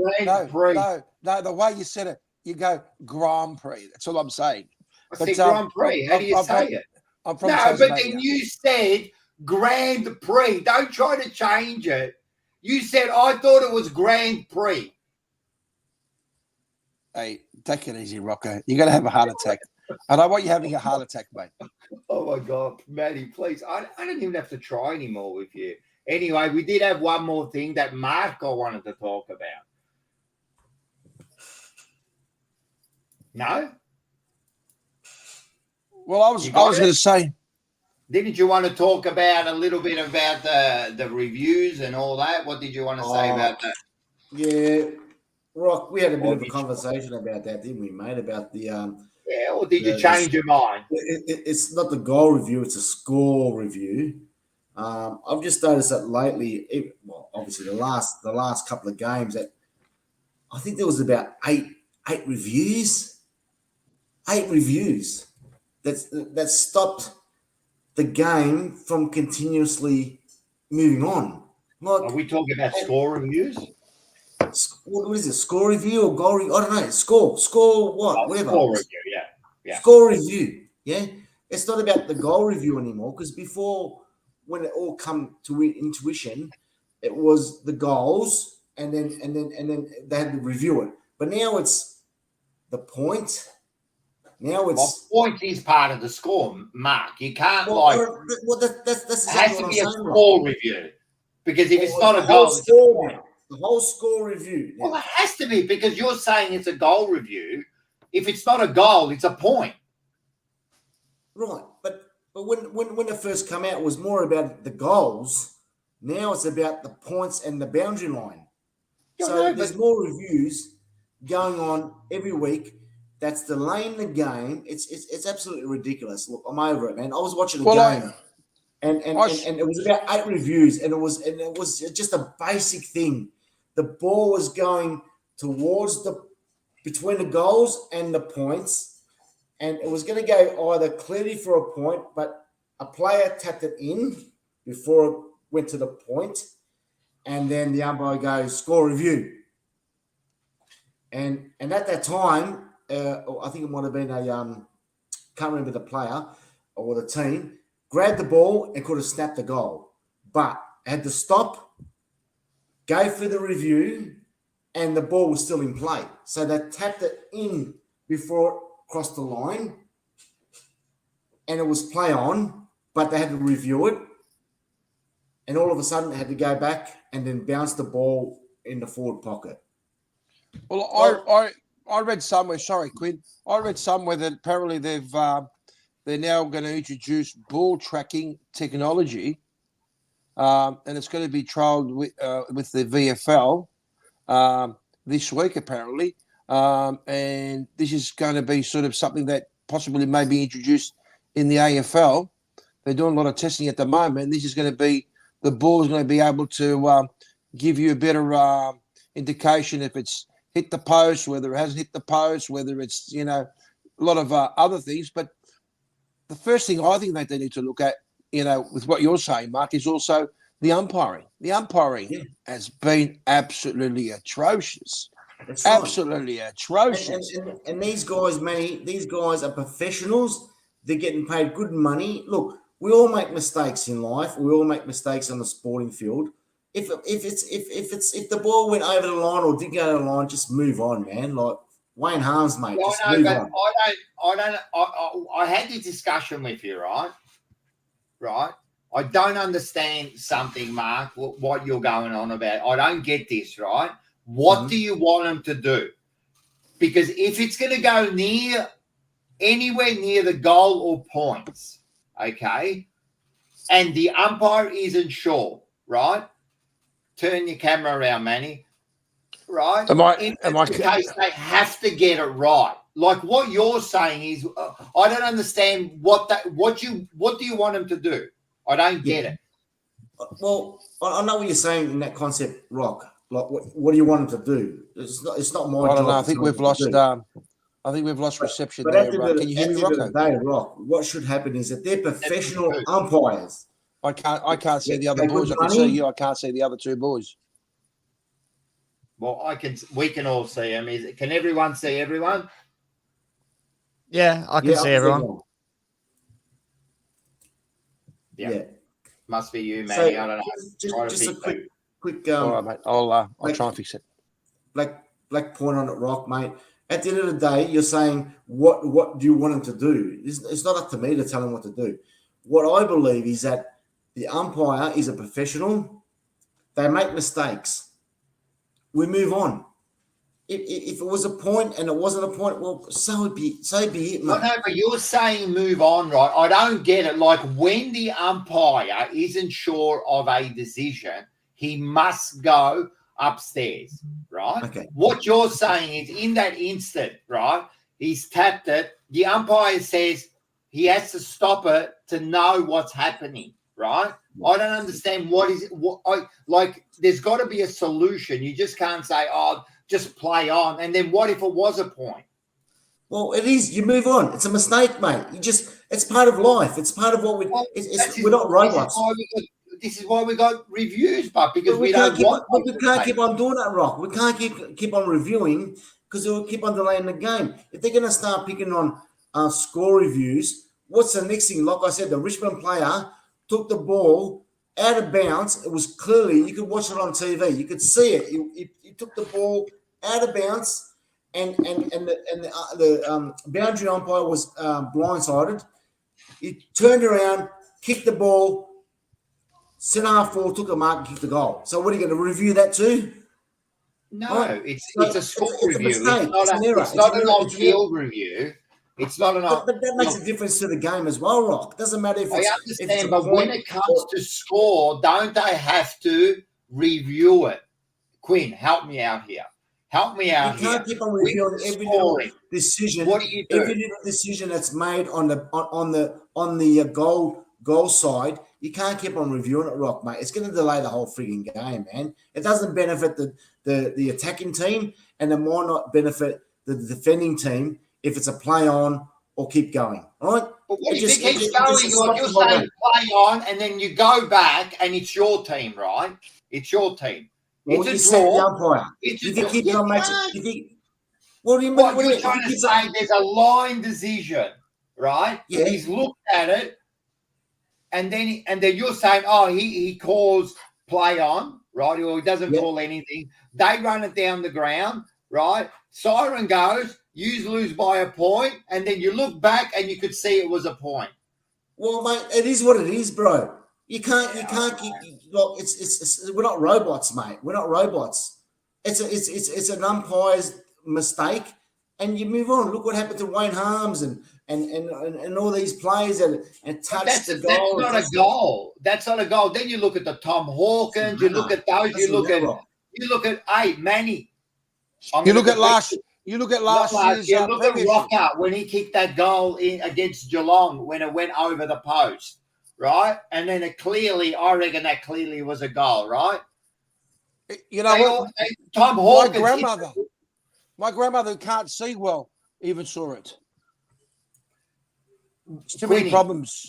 no. The way you said it, you go Grand Prix. That's all I'm saying. I said Grand Prix. How do you say it? I'm from Tasmania. Tasmania. But then you said Grand Prix. Don't try to change it. You said I thought it was Grand Prix. Hey, take it easy, Rocco. You're going to have a heart attack. I don't want you having a heart attack, mate. Oh, my God. Matty, please. I don't even have to try anymore with you. Anyway, we did have one more thing that Marco wanted to talk about. No? Well, I was going to say. Didn't you want to talk about a little bit about the reviews and all that? What did you want to say about that? Yeah, Rock, we had a bit of a conversation about that, didn't we, mate? About the yeah, or did you change your mind? It's not the goal review; it's a score review. I've just noticed that lately. Obviously, the last couple of games, that I think there was about eight reviews. 8 reviews that stopped the game from continuously moving on. Like, are we talking about score reviews? What is it? Score review or goal review? I don't know. Score what? Whatever. Score review, yeah. Score review, yeah. It's not about the goal review anymore, because before, when it all come to intuition, it was the goals and then they had to review it. But now it's the point. Now it's point is part of the score, Mark. You can't that's it has to be a score review, because if it's not a goal, it's the whole score review. Well, it has to be, because you're saying it's a goal review. If it's not a goal, it's a point. Right, but when it first came out, it was more about the goals. Now it's about the points and the boundary line. There's more reviews going on every week. That's delaying the game. It's absolutely ridiculous. Look, I'm over it, man. I was watching the game, and it was about 8 reviews, and it was just a basic thing. The ball was going towards between the goals and the points, and it was going to go either clearly for a point, but a player tapped it in before it went to the point, and then the umpire goes score review. And at that time, I think it might have been can't remember the player or the team, grabbed the ball and could have snapped the goal, but had to stop, go for the review, and the ball was still in play. So they tapped it in before it crossed the line, and it was play on, but they had to review it. And all of a sudden, they had to go back and then bounce the ball in the forward pocket. Well, I read somewhere. Sorry, Quinn. I read somewhere that apparently they're now going to introduce ball tracking technology, and it's going to be trialled with the VFL this week, apparently. And this is going to be sort of something that possibly may be introduced in the AFL. They're doing a lot of testing at the moment. This is going to be, the ball is going to be able to give you a better indication if it's hit the post, whether it hasn't hit the post, whether it's, a lot of other things. But the first thing I think that they need to look at, with what you're saying, Mark, is also the umpiring. The umpiring has been absolutely atrocious. That's right. Absolutely atrocious. And these guys, Manny, these guys are professionals. They're getting paid good money. Look, we all make mistakes in life. We all make mistakes on the sporting field. If the ball went over the line or did go to the line, just move on, man. Like Wayne Harms, mate. Well, just move on. I had this discussion with you, right? Right. I don't understand something, Mark, what you're going on about. I don't get this, right? What do you want him to do? Because if it's going to go anywhere near the goal or points, okay, and the umpire isn't sure, right? Turn your camera around, Manny. Right? In the case, they have to get it right. Like what you're saying is, I don't understand what do you want them to do? I don't get it. Well, I know what you're saying in that concept, Rock. Like, what do you want them to do? It's not my job. I don't know. I think we've lost. I think we've lost reception but there. Can you hear me, Rocco? Rock, what should happen is that they're professional umpires. I can't see the other boys. I can see you. I can't see the other two boys. Well, we can all see them. Can everyone see everyone? Yeah, I can see everyone. Yeah. Must be you, Manny. So, I don't know. Just a quick. All right, mate. I'll try and fix it. Black point on it, Rock, mate. At the end of the day, you're saying what do you want him to do? It's not up to me to tell him what to do. What I believe is that the umpire is a professional. They make mistakes. We move on. If it was a point and it wasn't a point, well, so be it, mate. No, but you're saying move on, right? I don't get it. Like when the umpire isn't sure of a decision, he must go upstairs, right? Okay. What you're saying is in that instant, right? He's tapped it. The umpire says he has to stop it to know what's happening, right? I don't understand there's got to be a solution. You just can't say, just play on. And then what if it was a point? Well, it is. You move on. It's a mistake, mate. It's part of life. It's part of what we're not robots. This is why we got reviews, but because we can't keep on doing that, Rock. We can't keep on reviewing because it will keep on delaying the game. If they're going to start picking on score reviews, what's the next thing? Like I said, the Richmond player took the ball out of bounds. It was clearly, you could watch it on TV. You could see it. He took the ball out of bounds, and the boundary umpire was blindsided. He turned around, kicked the ball, centre half forward, took a mark, and kicked the goal. So what are you going to review that too? No, it's a score review. It's not an on-field review. It's not enough. But that makes a difference to the game as well, Rock. Doesn't matter if it's. I understand, but when it comes to score, don't they have to review it? Quinn, help me out here. You can't keep on reviewing every little decision. What do you do? Every little decision that's made on the goal side, you can't keep on reviewing it, Rock, mate. It's going to delay the whole frigging game, man. It doesn't benefit the attacking team, and it might not benefit the defending team if it's a play on or keep going. All right? But if it keeps going, you're saying play on, and then you go back, and it's your team, right? It's your team. Well, it's a draw. If you keep on matching, what do you mean? You're trying to say there's a line decision, right? Yeah. He's looked at it, and then you're saying, he calls play on, right? Or he doesn't call anything. They run it down the ground, right? Siren goes. You lose by a point, and then you look back and you could see it was a point. Well, mate, it is what it is, bro. You can't keep. Look, it's we're not robots, mate. We're not robots. It's an umpire's mistake, and you move on. Look what happened to Wayne Harms and all these players and touched the goal. That's not a goal. That's not a goal. Then you look at the Tom Hawkins. You look at those. You look at Manny. You look at last year's. Look at Rocker when he kicked that goal in against Geelong when it went over the post, right? And then I reckon that clearly was a goal, right? You know, Tom Hawkins. My grandmother who can't see well even saw it. Too many problems.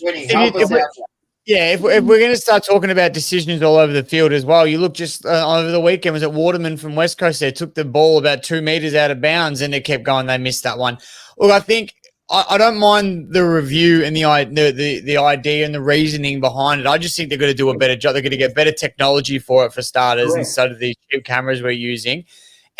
If we're going to start talking about decisions all over the field as well, you look just over the weekend, was it Waterman from West Coast there took the ball about 2 meters out of bounds and it kept going. They missed that one. Look, I think I don't mind the review and the idea and the reasoning behind it. I just think they're going to do a better job. They're going to get better technology for it for starters instead of these cheap cameras we're using.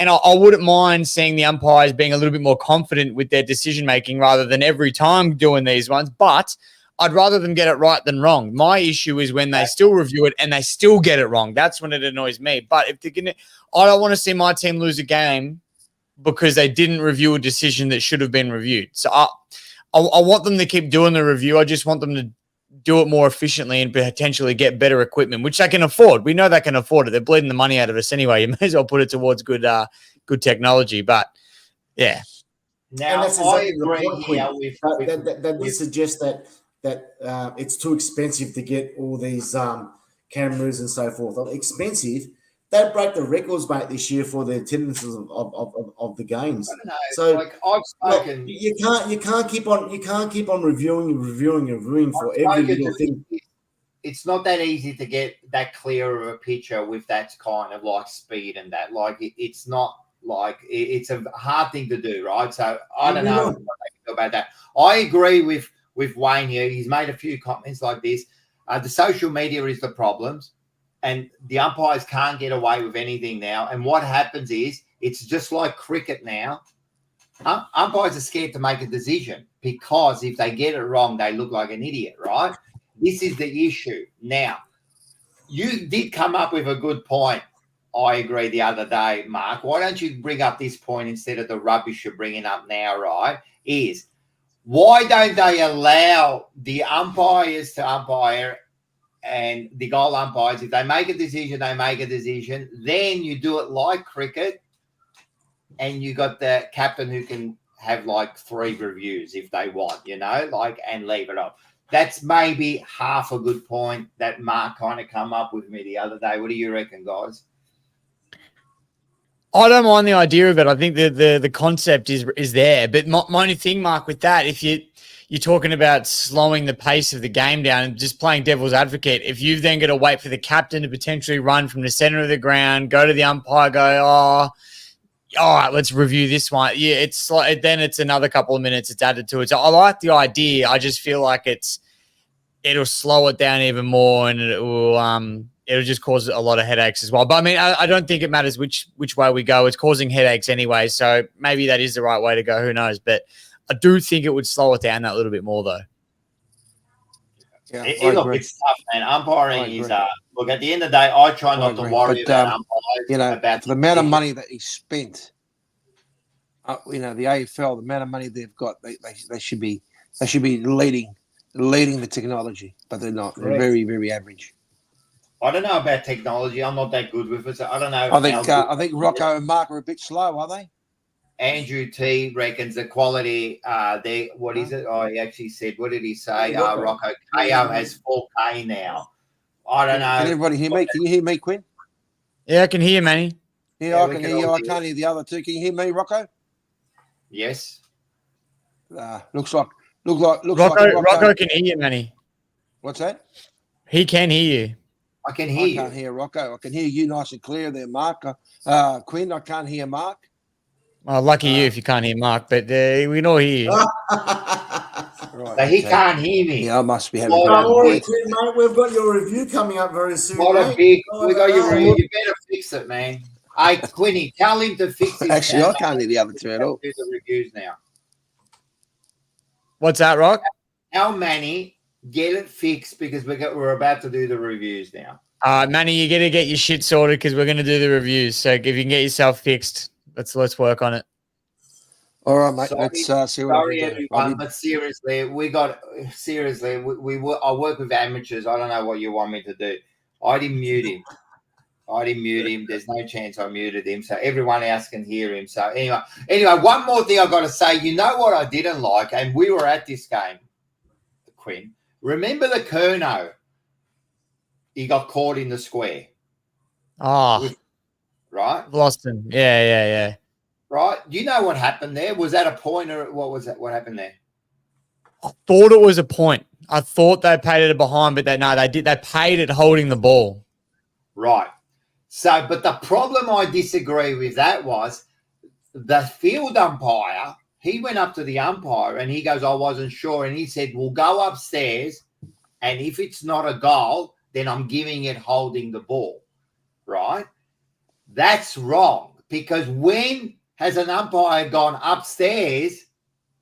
And I wouldn't mind seeing the umpires being a little bit more confident with their decision making rather than every time doing these ones. But I'd rather them get it right than wrong. My issue is when they still review it and they still get it wrong. That's when it annoys me. But if they're gonna, I don't want to see my team lose a game because they didn't review a decision that should have been reviewed. So I want them to keep doing the review. I just want them to do it more efficiently and potentially get better equipment, which they can afford. We know they can afford it. They're bleeding the money out of us anyway. You may as well put it towards good technology. But yeah. Now, I agree here that would suggest that it's too expensive to get all these cameras and so forth. Expensive. They broke the records, mate, this year for the attendances of the games. So like I've spoken, you can't keep on reviewing for every little thing. It's not that easy to get that clear of a picture with that kind of like speed and that. Like it's not like it's a hard thing to do, right? So I don't know what they feel about that. I agree with Wayne here. He's made a few comments like this. The social media is the problems. And the umpires can't get away with anything now. And what happens is it's just like cricket now. Umpires are scared to make a decision because if they get it wrong, they look like an idiot, right? This is the issue. Now, you did come up with a good point, I agree, the other day, Mark. Why don't you bring up this point instead of the rubbish you're bringing up now, right? Is why don't they allow the umpires to umpire and the goal umpires, if they make a decision, they make a decision. Then you do it like cricket, and you got the captain who can have like 3 reviews if they want, and leave it off. That's maybe half a good point that Mark kind of come up with me the other day. What do you reckon, guys? I don't mind the idea of it. I think the concept is there. But my only thing, Mark, with that, if you're talking about slowing the pace of the game down and just playing devil's advocate. If you've then got to wait for the captain to potentially run from the center of the ground, go to the umpire, go, all right, let's review this one. Yeah, it's like then it's another couple of minutes it's added to it. So I like the idea. I just feel like it'll slow it down even more, and it'll just cause a lot of headaches as well. But I mean, I don't think it matters which way we go. It's causing headaches anyway, so maybe that is the right way to go. Who knows? But I do think it would slow it down that little bit more, though. Yeah, it's tough, man. Umpiring is look. At the end of the day, I try not to worry about umpires. About the amount of money that he spent. The AFL, the amount of money they've got, they should be leading the technology, but they're not. They're very, very average. I don't know about technology. I'm not that good with it. So I don't know. I think Rocco and Mark are a bit slow, are they? Andrew T reckons the quality there. What is it? Oh, he actually said, what did he say? Rocco KO has 4K now. I don't know. Can everybody hear me? Can you hear me, Quinn? Yeah, I can hear you, Manny. Yeah, I can hear you. I can't hear the other two. Can you hear me, Rocco? Yes. Looks like Rocco can hear you, Manny. What's that? He can hear you. I can hear you. I can't hear Rocco. I can hear you nice and clear there, Mark. Quinn, I can't hear Mark. Well, lucky you if you can't hear Mark, but we can all hear you. Right, so he can't hear me. Yeah, I must be having Don't worry, Quinn, mate. We've got your review coming up very soon. We got your review. You better fix it, man. Hey, Quinny, tell him to fix it. Actually, I can't hear the other two at all. Do the reviews now. What's that, Rock? Tell Manny, get it fixed because we're about to do the reviews now. Manny, you got to get your shit sorted because we're going to do the reviews. So if you can get yourself fixed, let's work on it. All right, mate. Let's see what sorry, everyone, but seriously, I work with amateurs. I don't know what you want me to do. I didn't mute him. There's no chance I muted him, so everyone else can hear him. So anyway, one more thing I've got to say. You know what I didn't like, and we were at this game, Quinn. Remember the Kerno? He got caught in the square. Oh, right? Lost him. Yeah. Right? Do you know what happened there? Was that a point or what was that? What happened there? I thought it was a point. I thought they paid it behind, but they did. They paid it holding the ball. Right. So, but the problem I disagree with that was the field umpire, he went up to the umpire and he goes, I wasn't sure. And he said, we'll go upstairs. And if it's not a goal, then I'm giving it holding the ball. Right? That's wrong. Because when has an umpire gone upstairs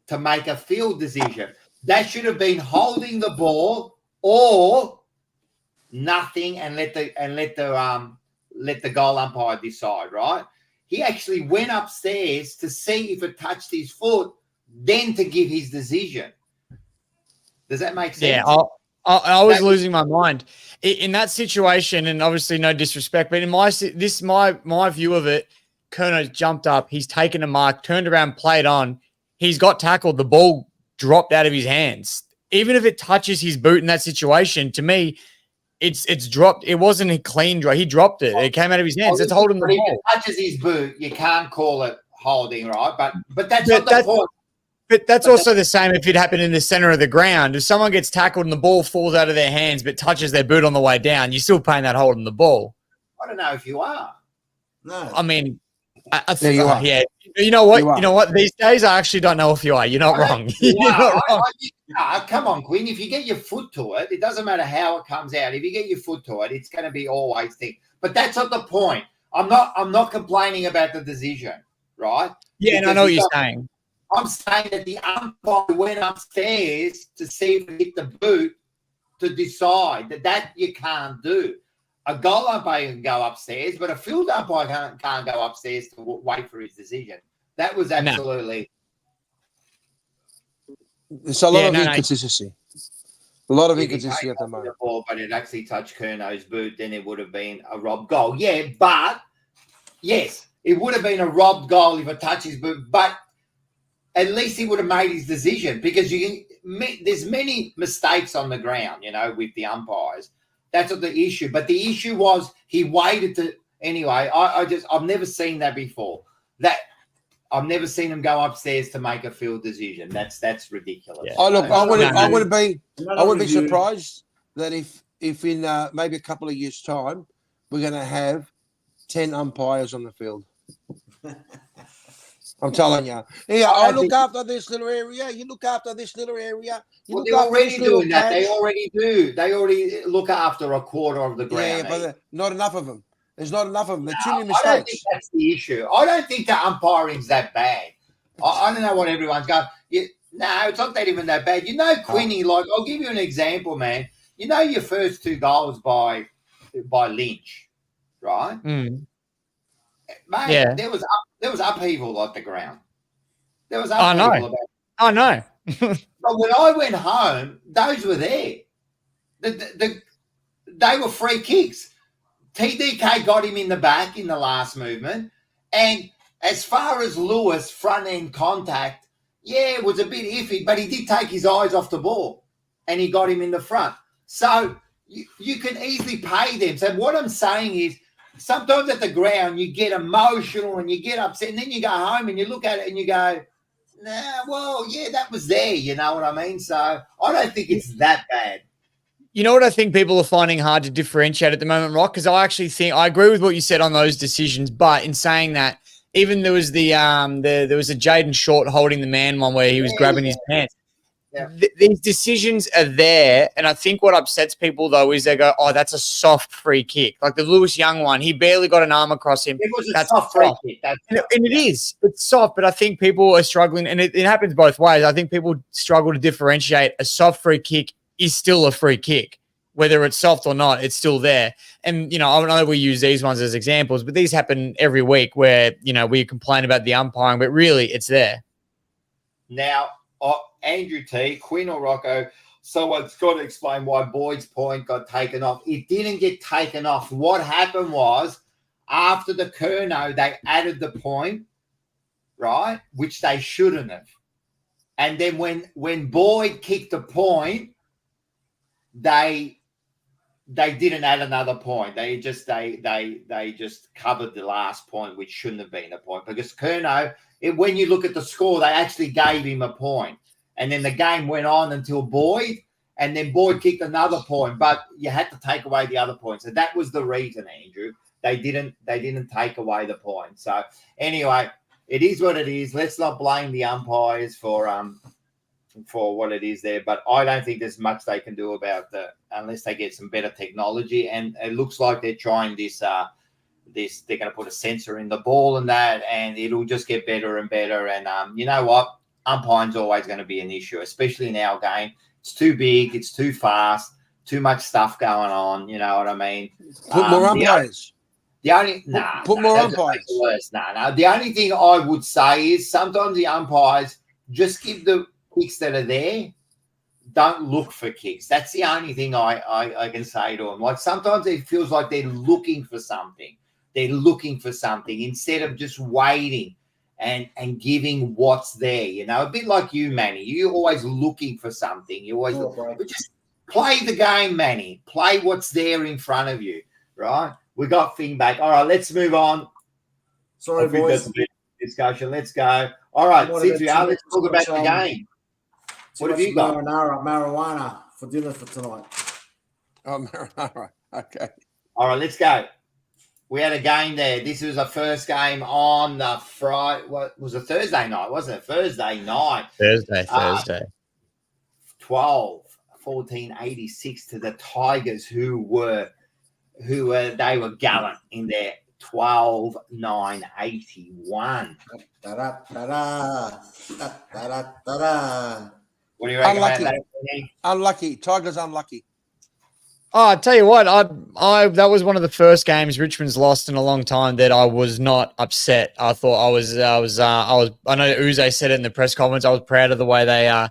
to make a field decision? That should have been holding the ball or nothing, and let the goal umpire decide. Right? He actually went upstairs to see if it touched his foot, then to give his decision. Does that make sense? Yeah, I was losing my mind in that situation, and obviously no disrespect, but in my view of it, Curno's jumped up, he's taken a mark, turned around, played on, he's got tackled, the ball dropped out of his hands. Even if it touches his boot in that situation, to me, it's dropped. It wasn't a clean drop. He dropped it. It came out of his hands. It's holding the ball. If it touches his boot, you can't call it holding, right? But that's not the point. But that's also the same if it happened in the center of the ground. If someone gets tackled and the ball falls out of their hands but touches their boot on the way down, you're still paying that holding the ball. I don't know if you are. No. I mean, Yeah, you are. yeah. You know what? You know what? These days, I actually don't know if you are. You're not wrong. You're not wrong. Come on, Quinn. If you get your foot to it, it doesn't matter how it comes out. If you get your foot to it, it's going to be always thing. But that's not the point. I'm not complaining about the decision, right? Yeah, and I know what you're saying. I'm saying that the umpire went upstairs to see if it hit the boot to decide that you can't do. A goal umpire can go upstairs, but a field umpire can't go upstairs to wait for his decision. That was absolutely. There's a lot of inconsistency. A lot of inconsistency at the moment. Ball, but it actually touched Curno's boot, then it would have been a robbed goal. Yeah, but yes, it would have been a robbed goal if it touched his boot, but at least he would have made his decision, because there's many mistakes on the ground, with the umpires. That's not the issue. But the issue was he waited to anyway. I've never seen that before. I've never seen him go upstairs to make a field decision. That's ridiculous. Yeah. Oh look, I wouldn't be surprised that if in maybe a couple of years' time we're going to have 10 umpires on the field. I'm telling you. Yeah, I look after this little area. You look after this little area. They're already doing that. They already do. They already look after a quarter of the ground. Yeah, but not enough of them. There's not enough of them. There's too many mistakes. I don't think that's the issue. I don't think the umpiring's that bad. I don't know what everyone's going. No, it's not that even that bad. Quinny, I'll give you an example, man. Your first two goals by Lynch, right? Mm. Mate, yeah. There was upheaval at the ground. There was upheaval. I know. But when I went home, those were there. They were free kicks. TDK got him in the back in the last movement. And as far as Lewis, front-end contact, it was a bit iffy, but he did take his eyes off the ball and he got him in the front. So you can easily pay them. So what I'm saying is, sometimes at the ground you get emotional and you get upset, and then you go home and you look at it and you go, that was there. You know what I mean? So I don't think it's that bad. You know what I think people are finding hard to differentiate at the moment, Rock? Because I actually think I agree with what you said on those decisions, but in saying that, even there was there was a Jaden Short holding the man one where he was grabbing his pants. Yeah. These decisions are there, and I think what upsets people though is they go, "Oh, that's a soft free kick." Like the Lewis Young one, he barely got an arm across him. It was a soft free kick. It is. It's soft, but I think people are struggling, and it happens both ways. I think people struggle to differentiate. A soft free kick is still a free kick. Whether it's soft or not, it's still there. And, I know we use these ones as examples, but these happen every week where, we complain about the umpiring, but really it's there. Now, Andrew T, Quinn or Rocco, so I've got to explain why Boyd's point got taken off. It didn't get taken off. What happened was, after the Curnow, they added the point, right, which they shouldn't have. And then when Boyd kicked the point, they didn't add another point. They just covered the last point, which shouldn't have been a point, because Curnow, when you look at the score, they actually gave him a point. And then the game went on until Boyd, and then Boyd kicked another point, but you had to take away the other point. So that was the reason, Andrew. They didn't take away the point. So anyway, it is what it is. Let's not blame the umpires for what it is there, but I don't think there's much they can do about that unless they get some better technology. And it looks like they're trying this. They're going to put a sensor in the ball and that, and it'll just get better and better. And you know what? umpiring's always going to be an issue, especially in our game. It's too big, it's too fast, too much stuff going on. You know what I mean? Put more umpires. The only put more umpires. No. The only thing I would say is sometimes the umpires just give the kicks that are there. Don't look for kicks. That's the only thing I can say to them. Like sometimes it feels like they're looking for something. They're looking for something instead of just waiting and giving what's there. You know, a bit like you, Manny. You're always looking for something. You always but just play the game, Manny. Play what's there in front of you, right? We got Fing back. All right, let's move on. Sorry, boys. Discussion. Let's go. All right, since we are, let's talk about the game. What have you got? Marijuana for dinner for tonight. Oh, marijuana. Okay. All right, let's go. We had a game there. This was the first game on the Friday. What was a Thursday night? Wasn't it? Thursday night. Thursday. 14-86 to the Tigers, who were they were gallant in their 12-9-81. What do you reckon about that? Unlucky. Tigers unlucky. Oh, I tell you what, I that was one of the first games Richmond's lost in a long time that I was not upset. I thought I know Uze said it in the press conference. I was proud of the way they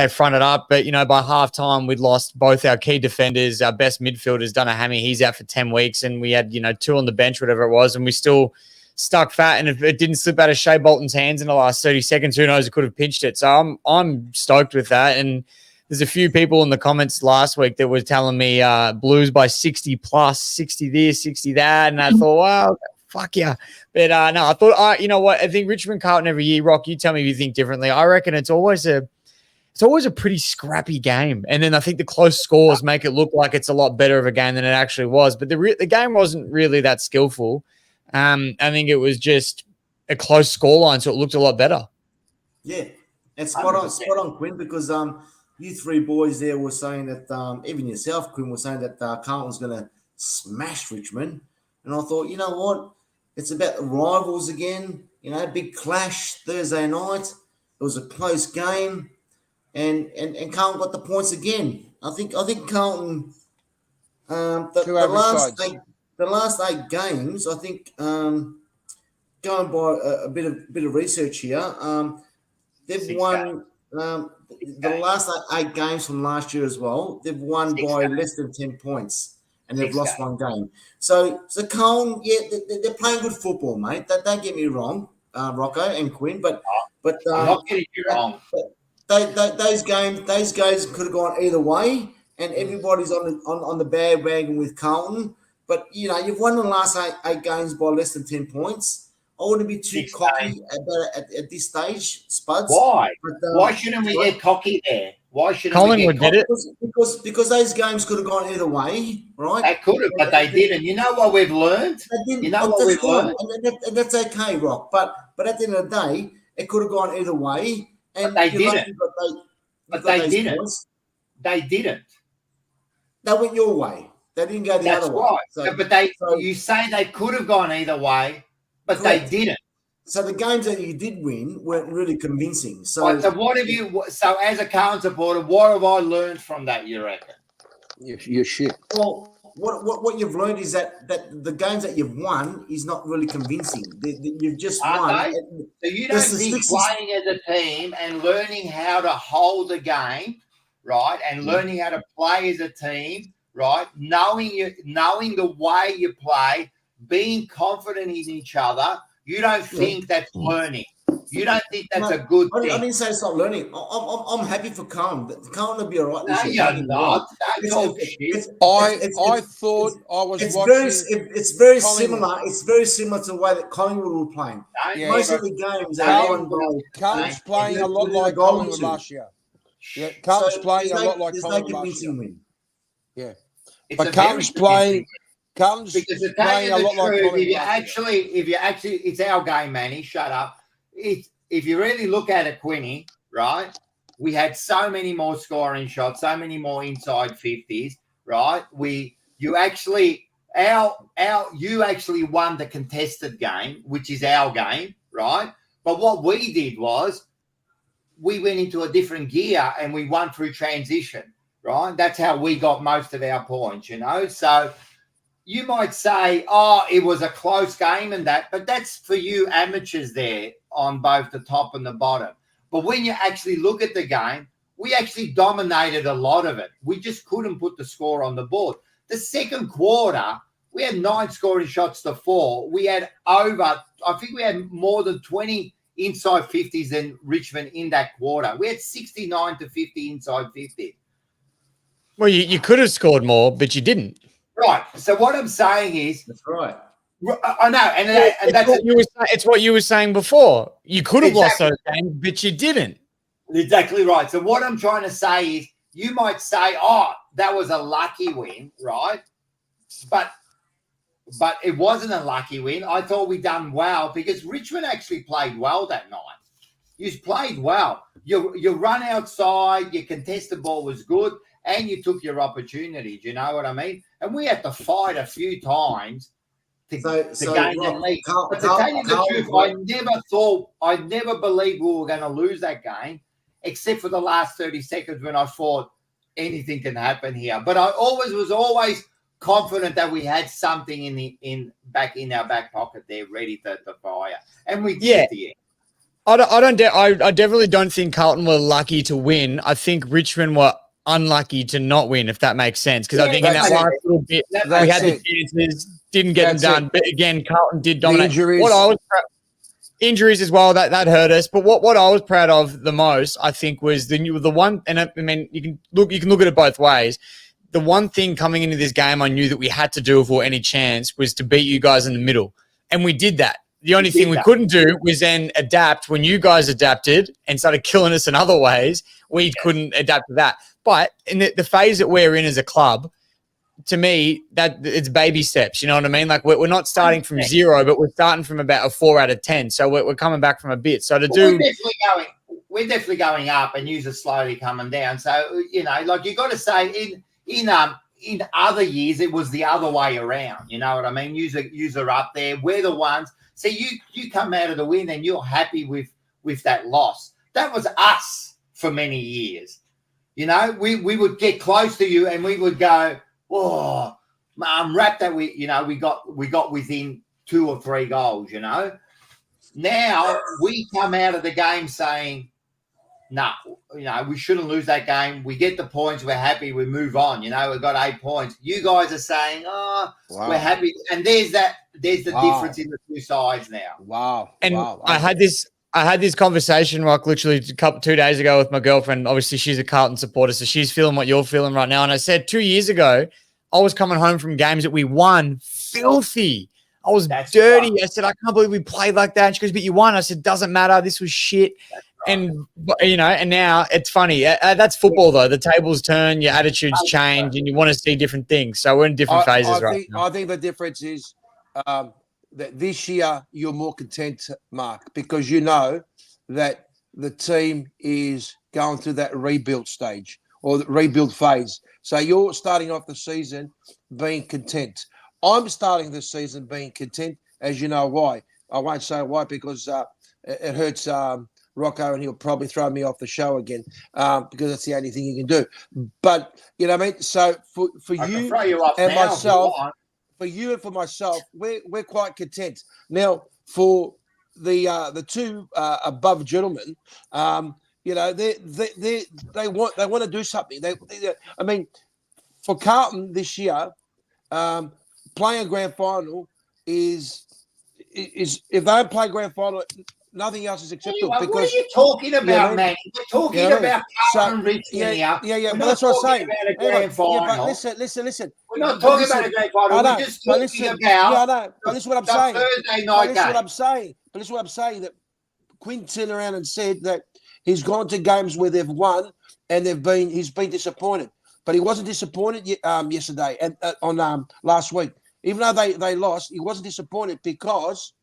fronted up, but by halftime we'd lost both our key defenders. Our best midfielder's done a hammy. He's out for 10 weeks, and we had 2 on the bench, whatever it was, and we still stuck fat. And if it didn't slip out of Shea Bolton's hands in the last 30 seconds, who knows? It could have pinched it. So I'm stoked with that. And there's a few people in the comments last week that were telling me Blues by 60 plus, 60 this, 60 that. And I thought, wow, fuck yeah. But no, I thought, you know what? I think Richmond Carlton every year, Rock, you tell me if you think differently. I reckon it's always a pretty scrappy game. And then I think the close scores make it look like it's a lot better of a game than it actually was. But the game wasn't really that skillful. I think it was just a close scoreline, so it looked a lot better. Yeah, and spot on, Quinn, because you three boys there were saying that, even yourself, Quinn, was saying that Carlton's going to smash Richmond. And I thought, you know what? It's about the rivals again. Big clash Thursday night. It was a close game, and Carlton got the points again. I think Carlton. The last 8 games, I think, going by a bit of research here, they've won the last 8 games from last year as well. They've won by less than 10 points, and they've lost 1 game. So Carlton, they're playing good football, mate. Don't get me wrong, Rocco and Quinn, but I'm not getting you wrong. Those games could have gone either way, and everybody's on the bandwagon with Carlton. But, you've won the last 8 games by less than 10 points. I wouldn't be too cocky about it at this stage, Spuds. Why? But, why shouldn't we get cocky there? Why shouldn't Collingwood we get cocky? Because those games could have gone either way, right? They could have, but they didn't. You know what we've learned? You know what we've learned? And that's okay, Rock. But at the end of the day, it could have gone either way. And but they didn't. They didn't. They went your way. They didn't go the other way. Right. You say they could have gone either way, but correct. They didn't. So the games that you did win weren't really convincing. So what have you? So as a Carlton supporter, what have I learned from that? You reckon? You're shit. Well, what you've learned is that the games that you've won is not really convincing. You've just won. So you don't think playing as a team and learning how to hold a game, right, and learning how to play as a team. Right, knowing the way you play, being confident in each other, you don't think that's learning. You don't think that's a good thing. I didn't say it's not learning. I'm happy for Carlton. Carlton will be all right. No, you're not. I thought I was watching. It's very similar. It's very similar to the way that Collingwood were playing. Most of the games are won by. Carlton's playing a lot like Collingwood last year. Yeah, Carlton's playing a lot like Collingwood last year. Yeah. But Carlton's playing a lot like Collingwood. If you actually, it's our game, Manny. Shut up. If you really look at it, Quinny, right? We had so many more scoring shots, so many more inside 50s, right? You actually won the contested game, which is our game, right? But what we did was we went into a different gear and we won through transition, right? That's how we got most of our points, you know. So you might say, oh, it was a close game and that, but that's for you amateurs there on both the top and the bottom. But when you actually look at the game, we actually dominated a lot of it. We just couldn't put the score on the board. The second quarter, we had 9 scoring shots to 4. We had I think we had more than 20 inside 50s than Richmond in that quarter. We had 69 to 50 inside 50. Well, you could have scored more, but you didn't. Right. So what I'm saying is, That's right. I know, and that's it's what you were saying before. You could have lost Exactly. those games, but you didn't. exactly right. So what I'm trying to say is, you might say, oh, that was a lucky win, right? But it wasn't a lucky win. I thought we done well because Richmond actually played well that night. You played well. You run outside, your contested ball was good, and you took your opportunities. You know what I mean? And we had to fight a few times to gain the lead. But to tell you the truth, I never believed we were going to lose that game, except for the last 30 seconds when I thought anything can happen here. But I was always confident that we had something in our back pocket there, ready to fire, and we did at the end. I definitely don't think Carlton were lucky to win. I think Richmond were unlucky to not win, if that makes sense. Because I think in that last little bit, we had the chances, didn't get them done. But again, Carlton did dominate. Injuries as well, that hurt us. But what I was proud of the most, I think, was the one. And I mean, you can look at it both ways. The one thing coming into this game I knew that we had to do for any chance was to beat you guys in the middle, and we did that. The only thing we couldn't do was then adapt when you guys adapted and started killing us in other ways. We couldn't adapt to that. But in the phase that we're in as a club, to me, that it's baby steps. You know what I mean? Like we're not starting from 0, but we're starting from about a 4 out of 10. So we're coming back from a bit. So we're definitely going up, and yous are slowly coming down. So you know, like you got to say in other years it was the other way around. You know what I mean? Yous are up there. We're the ones. See, you come out of the win and you're happy with that loss. That was us for many years. You know, we would get close to you and we would go, oh, I'm wrapped that we got within 2 or 3 goals, you know. Now we come out of the game saying, no, you know, we shouldn't lose that game. We get the points. We're happy. We move on. You know, we've got 8 points. You guys are saying, oh, we're happy. And there's the difference in the two sides now. Wow. And I had this conversation, Rock, literally 2 days ago with my girlfriend. Obviously, she's a Carlton supporter, so she's feeling what you're feeling right now. And I said 2 years ago, I was coming home from games that we won filthy. I was dirty. Right. I said, I can't believe we played like that. And she goes, but you won. I said, doesn't matter. This was shit. And, you know, and now it's funny. That's football, though. The tables turn, your attitudes change, and you want to see different things. So we're in different phases right now. I think the difference is that this year you're more content, Mark, because you know that the team is going through that rebuild stage or the rebuild phase. So you're starting off the season being content. I'm starting the season being content, as you know why. I won't say why because it hurts Rocco, and he'll probably throw me off the show again because that's the only thing he can do. But, you know what I mean? So for you and myself, for myself, we're quite content. Now, for the two above gentlemen, you know, they want to do something. I mean, for Carlton this year, playing a grand final is if they don't play grand final, nothing else is acceptable. Anyway, what are you talking about, man? We're talking about Carlton Richmond here. Yeah. But that's what I'm saying. About a grand final. But listen. We're not talking about a grand final. We're just talking about but this is what I'm saying. Thursday night game. But this is what I'm saying. That Quinn turned around and said that he's gone to games where they've won and he's been disappointed. But he wasn't disappointed yesterday and on last week. Even though they lost, he wasn't disappointed because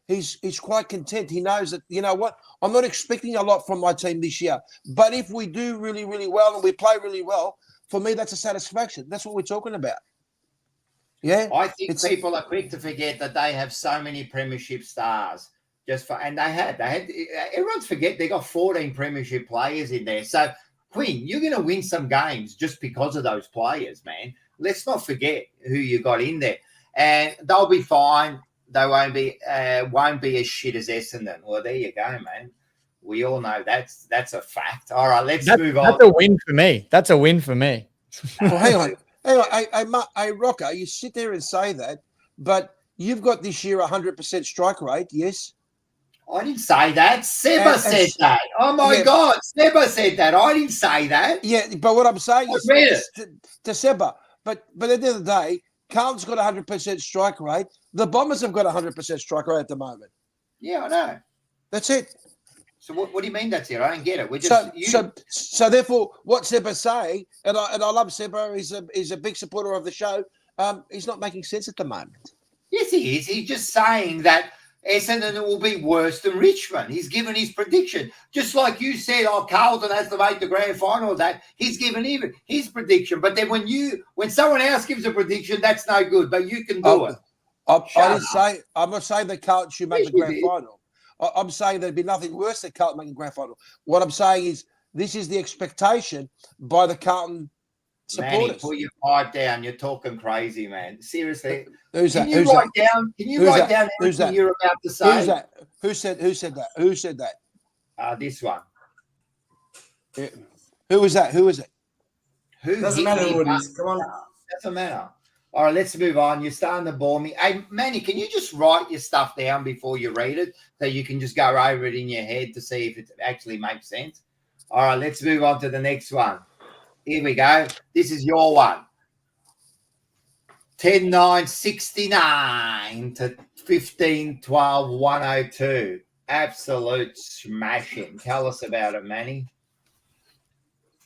he's quite content. He knows that, you know what, I'm not expecting a lot from my team this year. But if we do really, really well and we play really well, for me, that's a satisfaction. That's what we're talking about. Yeah. I think people are quick to forget that they have so many premiership stars. And they had everyone's forget they got 14 premiership players in there. So Quinn, you're going to win some games just because of those players, man. Let's not forget who you got in there, and they'll be fine. They won't be as shit as Essendon. Well, there you go, man. We all know that's a fact. All right, let's move on. That's a win for me. That's a win for me. Well, hang on. Hey, Rocker, you sit there and say that, but you've got this year 100% strike rate, yes? I didn't say that. Seba said that. Oh, my God. Seba said that. I didn't say that. Yeah, but what I'm saying is to Seba. But at the end of the day, Carlton's got 100% strike rate. The Bombers have got 100% strike rate at the moment. Yeah, I know. That's it. So what do you mean that's it? I don't get it. We're just so therefore, what Seba's saying, and I love Seba, he's a big supporter of the show. He's not making sense at the moment. Yes, he is. He's just saying that Essendon will be worse than Richmond. He's given his prediction. Just like you said, Carlton has to make the grand final of that. He's given even his prediction. But then when someone else gives a prediction, that's no good. But you can do it. I'm not saying that Carlton should make the grand final. I'm saying there'd be nothing worse than Carlton making grand final. What I'm saying is this is the expectation by the Carlton supporters. Manny, put your pipe down. You're talking crazy, man. Seriously. Who's that? Can you write down everything you're about to say? Who's that? Who said that? Who said that? This one. Yeah. Who was that? Who is it? Doesn't matter who it is. Come on. Doesn't matter. All right, let's move on. You're starting to bore me. Hey, Manny, can you just write your stuff down before you read it so you can just go over it in your head to see if it actually makes sense? All right, let's move on to the next one. Here we go. This is your one. 10-9-69 to 15-12-102. Absolute smashing. Tell us about it, Manny.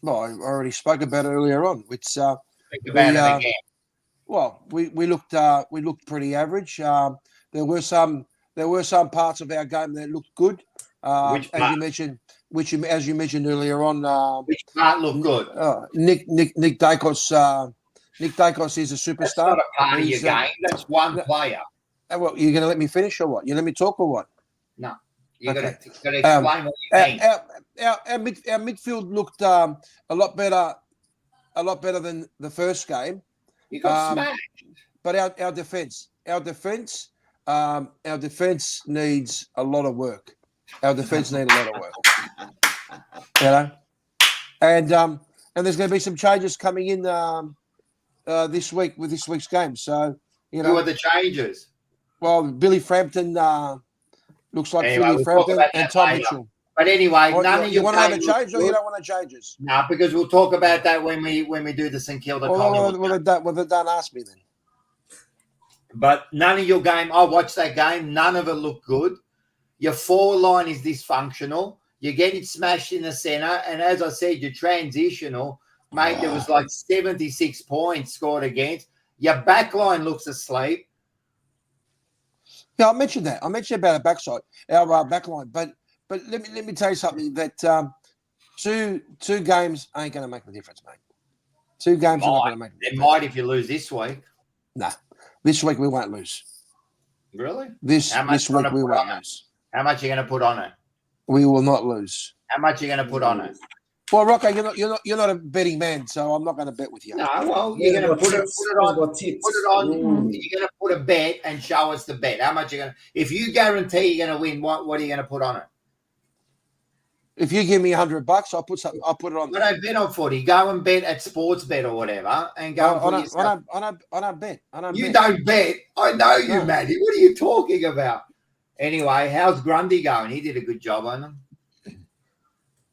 Well, I already spoke about it earlier on. It's Think about it again. Well, we looked pretty average. There were some parts of our game that looked good. Which part? As you mentioned earlier on. Which part looked good? Nick Dacos. Nick Dacos is a superstar. That's not a part of your game. That's one player. Well, you're going to let me finish or what? You let me talk or what? No. You've got to explain what you mean. Our midfield looked a lot better than the first game. You got smashed. But our defense needs a lot of work. Our defense needs a lot of work. You know, and there's going to be some changes coming in this week with this week's game. So you know, who are the changes? Well, Billy Frampton looks like Billy Frampton and Tom Mitchell. But anyway, none of you want to have a change or you don't want to changes? No, because we'll talk about that when we do the St Kilda Collingwood. Well, they don't ask me then. But none of your game, I watched that game, none of it looked good. Your forward line is dysfunctional. You're getting smashed in the centre. And as I said, you're transitional. Mate, there was like 76 points scored against. Your back line looks asleep. Yeah, I mentioned that. I mentioned about our back line. But let me tell you something that two games ain't going to make the difference, mate. 2 games are not going to make the difference. It might if you lose this week. Nah, this week we won't lose. Really? This week we won't lose. How much are you going to put on it? We will not lose. How much are you going to put on it? Well, Rocco, you're not a betting man, so I'm not going to bet with you. No, well, you're going to put it on. Put it on. You're going to put a bet and show us the bet. How much you're going to? If you guarantee you're going to win, what are you going to put on it? If you give me $100, I'll put something. I'll put it on. I don't bet on footy. Go and bet at sports bet or whatever, and go. I don't bet. You don't bet. I know you, Matty. What are you talking about? Anyway, how's Grundy going? He did a good job on them.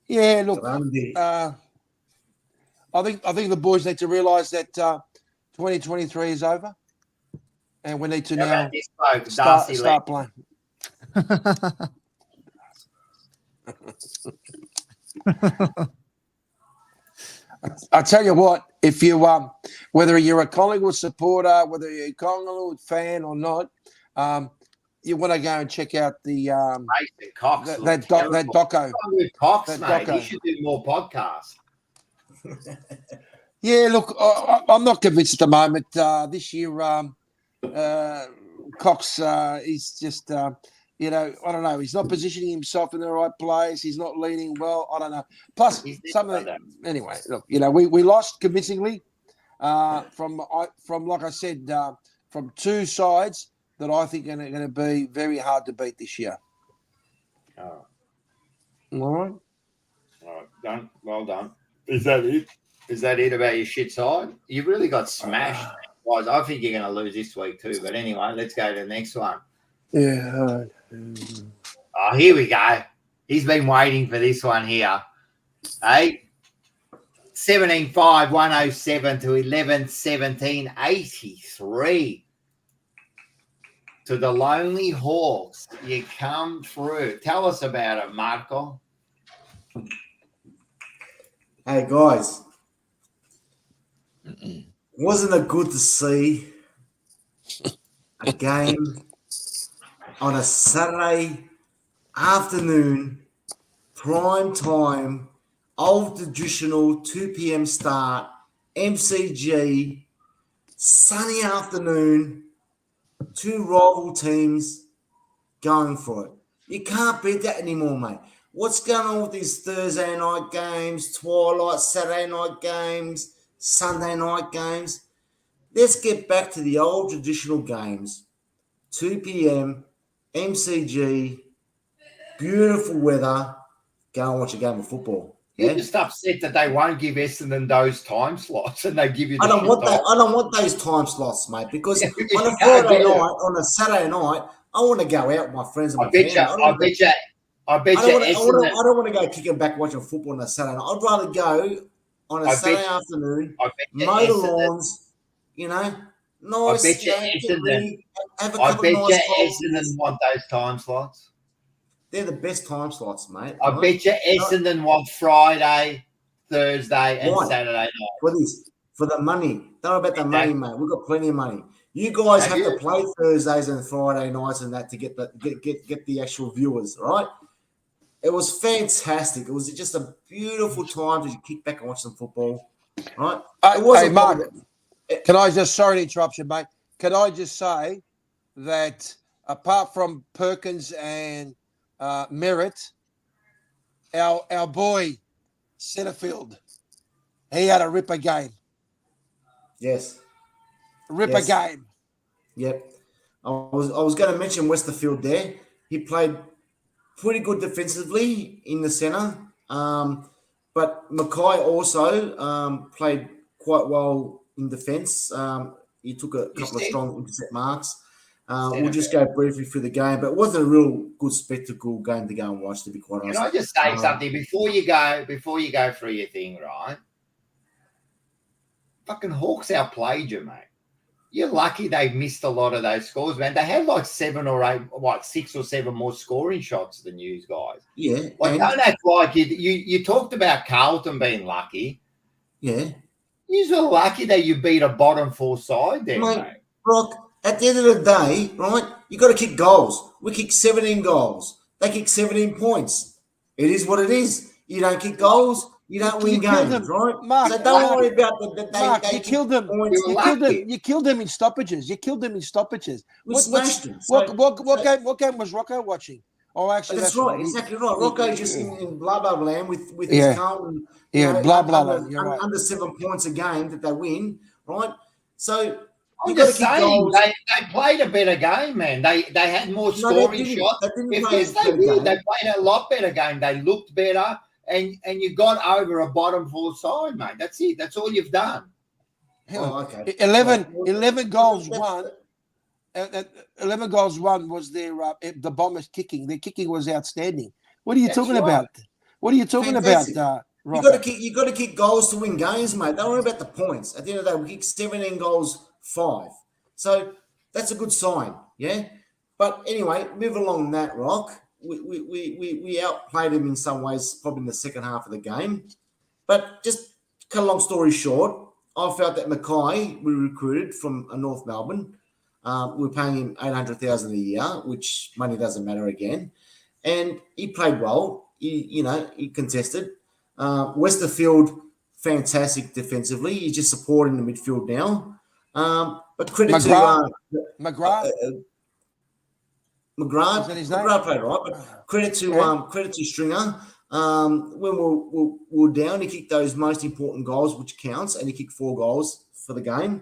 Yeah, look. I think the boys need to realise that 2023 is over, and we need to now start playing. I tell you what, if you whether you're a Collingwood supporter, whether you're a Collingwood fan or not, you want to go and check out the that doco. Cox, mate. You should do more podcasts. Yeah, look, I'm not convinced at the moment. This year, Cox is just I don't know. He's not positioning himself in the right place. He's not leading well. I don't know. Plus, anyway, look, we lost convincingly from like I said, from two sides that I think are going to be very hard to beat this year. Oh. All right. All right, done. Well done. Is that it? Is that it about your shit side? You really got smashed, guys. I think you're going to lose this week too. But anyway, let's go to the next one. Yeah. Oh, here we go. He's been waiting for this one here. Hey, 17-5, 107 to 11-17, 83. To the Lonely Hawks. You come through. Tell us about it, Marco. Hey, guys. Wasn't it good to see a game on a Saturday afternoon, prime time, old traditional 2 p.m. start, MCG, sunny afternoon, two rival teams going for it. You can't beat that anymore, mate. What's going on with these Thursday night games, twilight, Saturday night games, Sunday night games? Let's get back to the old traditional games. 2 p.m., MCG, beautiful weather. Go and watch a game of football. You're just upset that they won't give Essendon those time slots and they give you I don't want those time slots, mate, because on a Friday night, on a Saturday night, I want to go out with my friends and my family. I don't want to go kicking back watching football on a Saturday night. I'd rather go on a Saturday afternoon, mow the lawns, nice. I bet you Essendon want those time slots. They're the best time slots, mate. I bet you Essendon want Friday, Thursday, and Saturday night. For the money. Don't know about the money, mate. We've got plenty of money. You guys have to play Thursdays and Friday nights and that to get the actual viewers, right? It was fantastic. It was just a beautiful time to kick back and watch some football, right? Hey, Mark, sorry to interrupt you, mate. Can I just say that apart from Perkins and Merritt, our boy Setterfield, he had a ripper game. Yes. Ripper game. Yep. I was going to mention Westerfield there. He played pretty good defensively in the centre. But Mackay also played quite well in defence. He took a couple of strong intercept marks. We'll just go briefly through the game, but it wasn't a real good spectacle game to go and watch, to be quite honest. Can I just say something before you go through your thing, right? Fucking Hawks outplayed you, mate. You're lucky they missed a lot of those scores, man. They had like 7 or 8, 6 or 7 more scoring shots than you guys. Yeah. Like, don't act like you talked about Carlton being lucky. Yeah. You were lucky that you beat a bottom 4 side there, mate. Brock, at the end of the day, right, you got to kick goals. We kicked 17 goals. They kicked 17 points. It is what it is. You don't kick goals, you don't win games, right? Mark, so don't worry about you killed them. You killed them in stoppages. We smashed them. What game was Rocco watching? Oh, actually, that's right. Exactly right. Rocco's just in blah blah land with his Carlton. Blah blah land. You're right. Under 7 points a game that they win, right? So I'm just saying they played a better game, man. They had more scoring shots. They played a lot better game. They looked better, and you got over a bottom 4 side, mate. That's it. That's all you've done. Oh, okay. 11 goals won. 11 goals won was the Bombers kicking. Their kicking was outstanding. What are you talking about? What are you talking about? You got to kick goals to win games, mate. Don't worry about the points. At the end of the day, we kicked 17 goals, 5. So that's a good sign, yeah. But anyway, move along that, Rock. We outplayed them in some ways, probably in the second half of the game. But just cut a long story short, I felt that Mackay we recruited from North Melbourne. We're paying him $800,000 a year, which money doesn't matter again. And he played well. He contested. Westerfield, fantastic defensively. He's just supporting the midfield now. But credit McGrath. to McGrath. Is that his name? McGrath played right, but credit to Stringer. When we were down, he kicked those most important goals, which counts, and he kicked 4 goals for the game.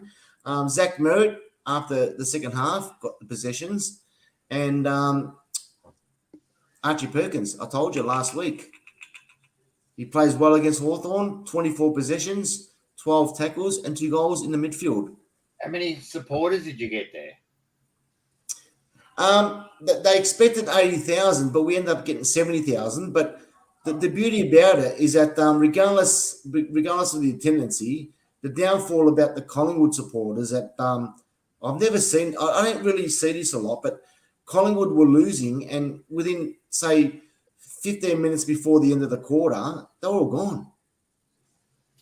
Zach Merritt, after the second half, got the possessions, and Archie Perkins. I told you last week, he plays well against Hawthorn. 24 possessions, 12 tackles, and 2 goals in the midfield. How many supporters did you get there? They expected 80,000, but we ended up getting 70,000. But the beauty about it is that regardless of the tendency, the downfall about the Collingwood supporters that I've never seen. I don't really see this a lot, but Collingwood were losing, and within, say, 15 minutes before the end of the quarter, they were all gone.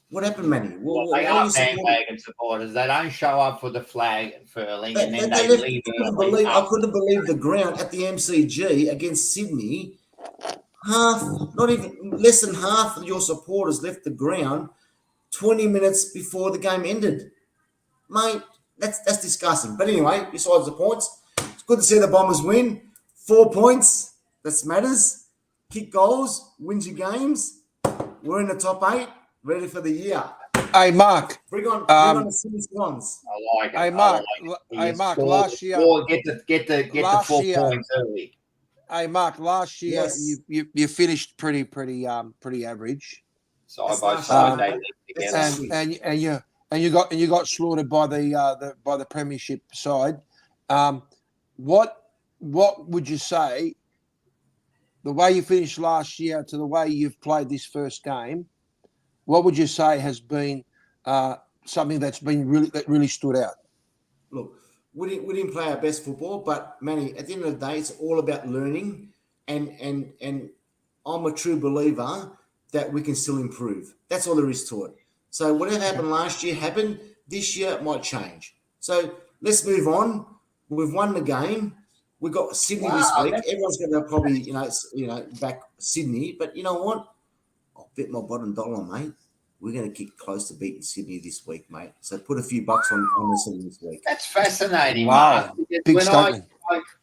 What happened, Manny? Well, they are bandwagon supporters. They don't show up for the flag furling, and then they leave early. I couldn't believe the ground at the MCG against Sydney. Not even less than half of your supporters left the ground 20 minutes before the game ended. Mate, that's disgusting. But anyway, besides the points, it's good to see the Bombers win. 4 points, that matters. Kick goals, wins your games. We're in the top 8. Ready for the year. Hey, Mark. Bring on the Sydney Swans. I like it. Hey, Mark. Last year, get the 4 points early. Hey, Mark. Last year, Yes. you finished pretty average. Side by side, they live together. And you got slaughtered by the premiership side. What would you say? The way you finished last year to the way you've played this first game, what would you say has been something that really stood out? Look, we didn't play our best football, but Manny, at the end of the day, it's all about learning, and I'm a true believer that we can still improve. That's all there is to it. So whatever happened last year happened. This year it might change. So let's move on. We've won the game. We've got Sydney this week. Everyone's going to probably back Sydney, but you know what? I'll bet my bottom dollar, mate. We're going to get close to beating Sydney this week, mate. So put a few bucks on Sydney this week. That's fascinating, Wow. Mark. Big statement.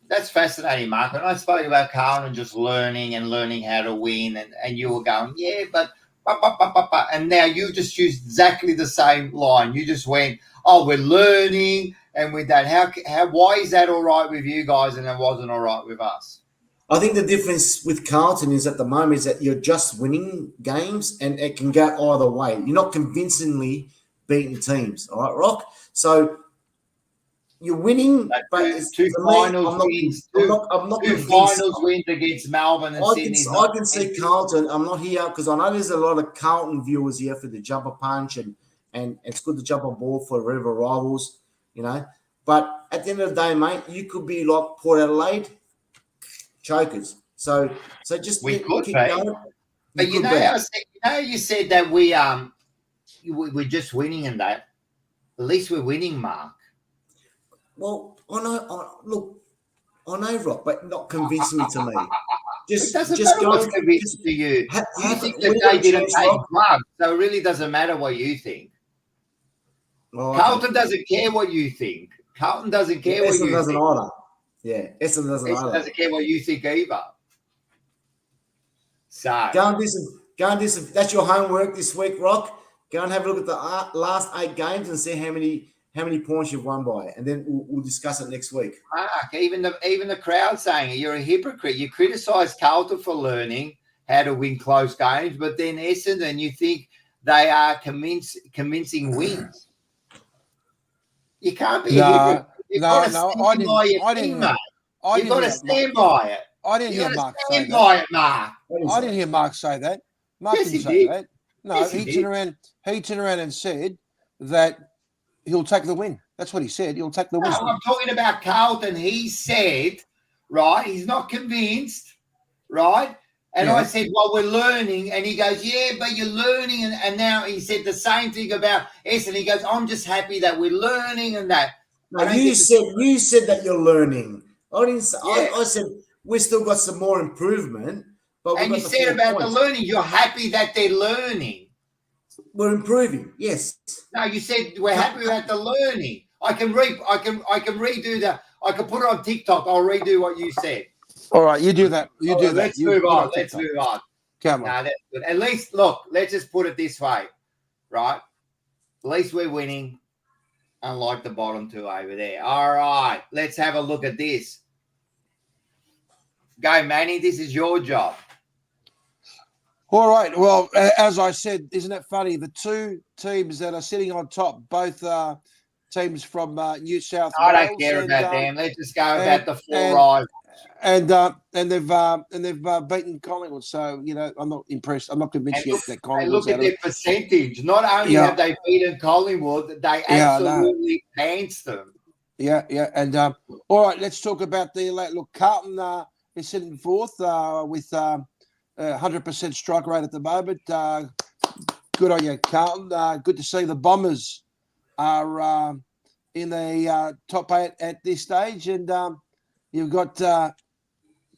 That's fascinating, Mark. When I spoke about Carlton just learning how to win, and you were going, yeah, but and now you just used exactly the same line. You just went, oh, we're learning, and with that, why is that all right with you guys and it wasn't all right with us? I think the difference with Carlton is at the moment is that you're just winning games, and it can go either way. You're not convincingly beating teams, all right, Rock? So you're winning, but it's two finals wins. I'm not two finals wins against Melbourne and Sydney. I can see Carlton. I'm not here because I know there's a lot of Carlton viewers here for the jumper punch, and it's good to jump on board for Fourever Rivals, But at the end of the day, mate, you could be like Port Adelaide chokers. So just we could keep be. going. But you said that we're just winning in that. At least we're winning, Mark. Well, I know, Rock, but not convincingly to me. It doesn't matter what's convincing to you. You think that they didn't take drugs, so it really doesn't matter what you think. Well, Carlton doesn't care what you think. Carlton doesn't care what you think. Doesn't either. Yeah, Essendon doesn't either. Doesn't care what you think either. So go and do some. That's your homework this week, Rock. Go and have a look at the last 8 games and see how many points you've won by, and then we'll discuss it next week. Mark, even the crowd saying it, you're a hypocrite. You criticise Carlton for learning how to win close games, but then Essendon, you think they are convincing wins. You can't be a hypocrite. You've got to stand by your team, mate. You've got to stand by it. I didn't hear Mark say that. By it, Mark. I didn't hear Mark say that. Mark didn't say that. No, he turned around and said that he'll take the win. That's what he said. He'll take the win. No, I'm talking about Carlton. He said, right, he's not convinced, right? And I said, well, we're learning. And he goes, yeah, but you're learning. And now he said the same thing about Essendon. He goes, I'm just happy that we're learning and that. No, you said that you're learning. I didn't say, I said we still got some more improvement. But and you said about the learning, you're happy that they're learning. We're improving, yes. No, you said we're happy about the learning. I can redo I can put it on TikTok. I'll redo what you said. All right, you do that. You do that. Let's You move put on. TikTok. Let's move on. Come No, on. that's good. At least, look, let's just put it this way, right? At least we're winning, unlike the bottom two over there. All right, let's have a look at this. Go, Manny. This is your job. All right. Well, as I said, isn't it funny? The two teams that are sitting on top, both teams from New South Wales. I don't care about them. Let's just go about the four rivals. And they've beaten Collingwood. So I'm not impressed. I'm not convinced yet that Collingwood's Look at their percentage. Not only have they beaten Collingwood, they absolutely pants them. Yeah. And all right, let's talk about the look. Carlton is sitting fourth with 100% strike rate at the moment. Good on you, Carlton. Good to see the Bombers are in the top 8 at this stage, and you've got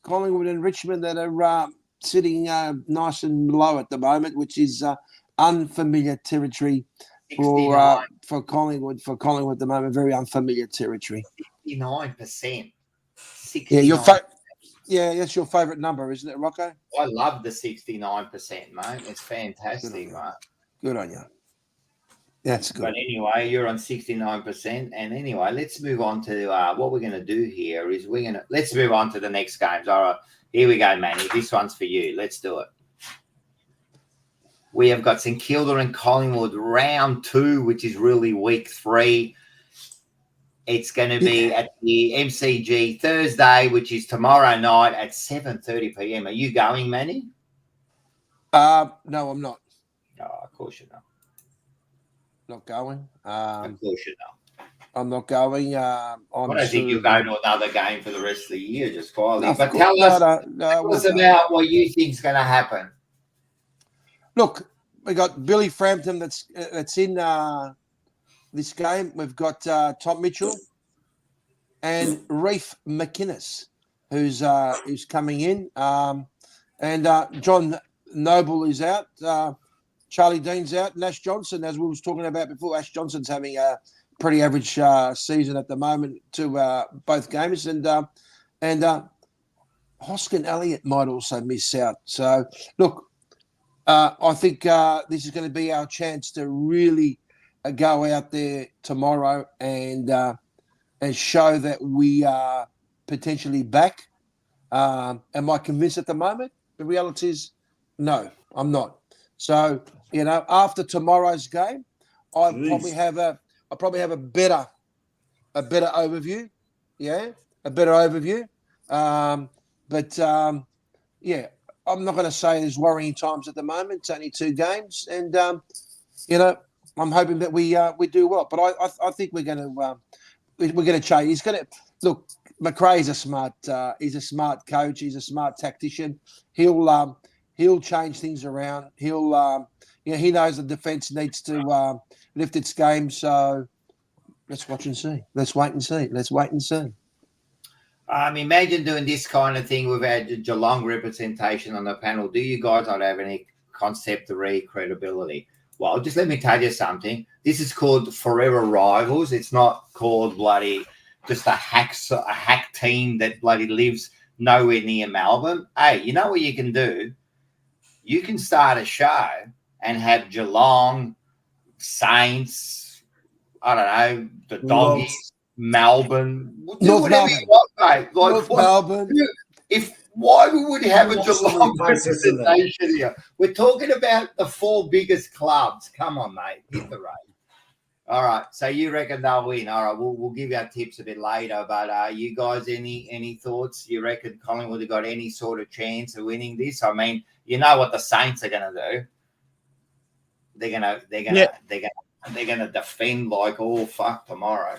Collingwood and Richmond that are sitting nice and low at the moment, which is unfamiliar territory for Collingwood. For Collingwood at the moment, very unfamiliar territory. 69%. Yeah, that's your favourite number, isn't it, Rocco? I love the 69%, mate. It's fantastic, mate. Good on you. That's good. But anyway, you're on 69%. And anyway, let's move on to what we're going to do here is let's move on to the next games. All right, here we go, Manny. This one's for you. Let's do it. We have got St Kilda and Collingwood round 2, which is really week 3. It's going to be at the MCG Thursday, which is tomorrow night at 7:30 p.m. Are you going, Manny? No, I'm not. Oh, of course you're not. Not going. Of course you're not. I'm not going. I don't think you'll go to another game for the rest of the year, just quietly. No, but tell us about what you think is going to happen. Look, we got Billy Frampton that's in this game. We've got Tom Mitchell and Reef McInnes, who's coming in, and John Noble is out. Charlie Dean's out. And Ash Johnson, as we was talking about before, Ash Johnson's having a pretty average season at the moment to both games, and Hoskin Elliott might also miss out. So look, I think this is going to be our chance to really go out there tomorrow and show that we are potentially back. Am I convinced at the moment? The reality is, no, I'm not. So after tomorrow's game, I'll probably have a better overview. Yeah, a better overview. But I'm not going to say there's worrying times at the moment. It's only 2 games, and I'm hoping that we do well. But I think we're going to change. He's going to look. McRae's a smart. He's a smart coach. He's a smart tactician. He'll change things around. He'll he knows the defence needs to lift its game. So let's watch and see. Let's wait and see. Imagine doing this kind of thing without Geelong representation on the panel. Do you guys not have any concept or credibility? Well, just let me tell you something. This is called Fourever Rivals. It's not called bloody just a hack team that bloody lives nowhere near Melbourne. Hey, you know what you can do? You can start a show and have Geelong, Saints, I don't know, the Doggies, Melbourne. Do whatever you want, mate. North Melbourne. Why would we have a Geelong representation here? We're talking about the 4 biggest clubs. Come on, mate. Hit the rate. All right. So you reckon they'll win? All right. We'll give you our tips a bit later. But you guys, any thoughts? You reckon Collingwood have got any sort of chance of winning this? I mean, you know what the Saints are going to do? They're gonna defend like all fuck tomorrow.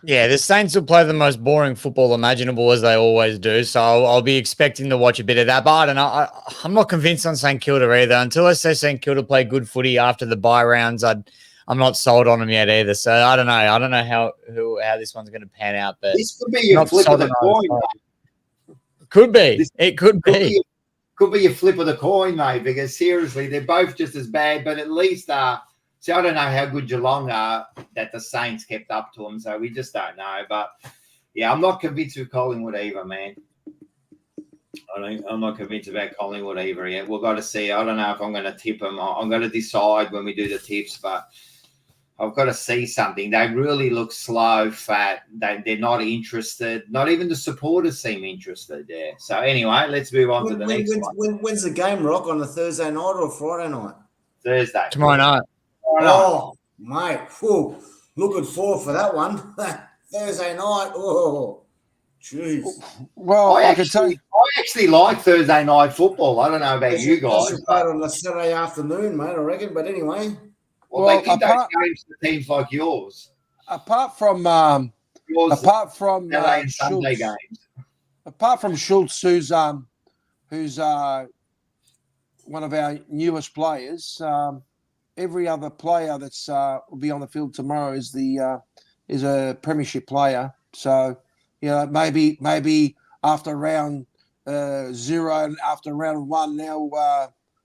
Yeah, the Saints will play the most boring football imaginable, as they always do. So I'll be expecting to watch a bit of that. But I don't know. I'm not convinced on St Kilda either. Until I see St Kilda play good footy after the bye rounds, I'm not sold on them yet either. So I don't know. I don't know how this one's going to pan out. But this could be your flip of the coin. Could be. It could be. Could be a flip of the coin, mate. Because seriously, they're both just as bad. But at least, see, I don't know how good Geelong are that the Saints kept up to them. So we just don't know. But Yeah, I'm not convinced with Collingwood either, man. I'm not convinced about Collingwood either yet. We've got to see. I don't know if I'm going to tip them. I'm going to decide when we do the tips, but I've got to see something. They really look slow, fat. They're not interested. Not even the supporters seem interested there. So anyway, let's move on to the next one. When's the game, Rock? On a Thursday night or a Friday night? Thursday. Tomorrow night. Oh, mate. Whew. Looking forward for that one. Thursday night. Oh, jeez. Well, I can tell you. I actually like Thursday night football. I don't know about you guys. Should play it on a Saturday afternoon, mate, I reckon. But anyway. Well, they give those games to teams like yours. Apart from Saturday and Sunday games. Apart from Schultz, who's one of our newest players, every other player that's will be on the field tomorrow is a premiership player. So maybe after round 0 and after round 1 now,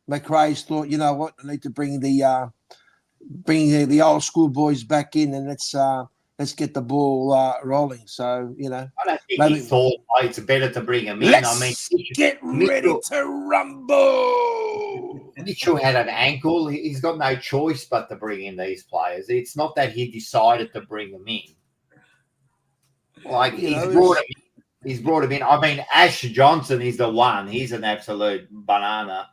McRae's thought, you know what, I need to bring the old school boys back in, and let's get the ball rolling. So I don't think he thought it's better to bring him in. Let's get ready to rumble. Mitchell had an ankle. He's got no choice but to bring in these players. It's not that he decided to bring them in. Like he's brought him in. I mean, Ash Johnson is the one. He's an absolute banana.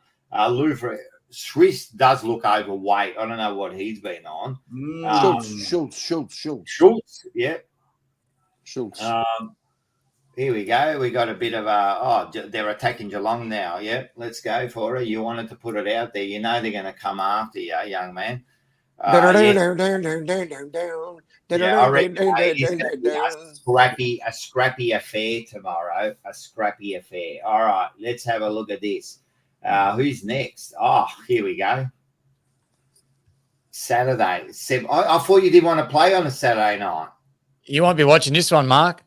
Luther Swiss does look overweight. I don't know what he's been on. Schultz, yeah. Schultz. Here we go. We got a bit of they're attacking Geelong now. Yeah, let's go for it. You wanted to put it out there. You know they're going to come after you, young man. I reckon it's going to be a scrappy affair tomorrow. A scrappy affair. All right, let's have a look at this. Who's next? Oh, here we go. Saturday. I thought you didn't want to play on a Saturday night. You won't be watching this one, Mark.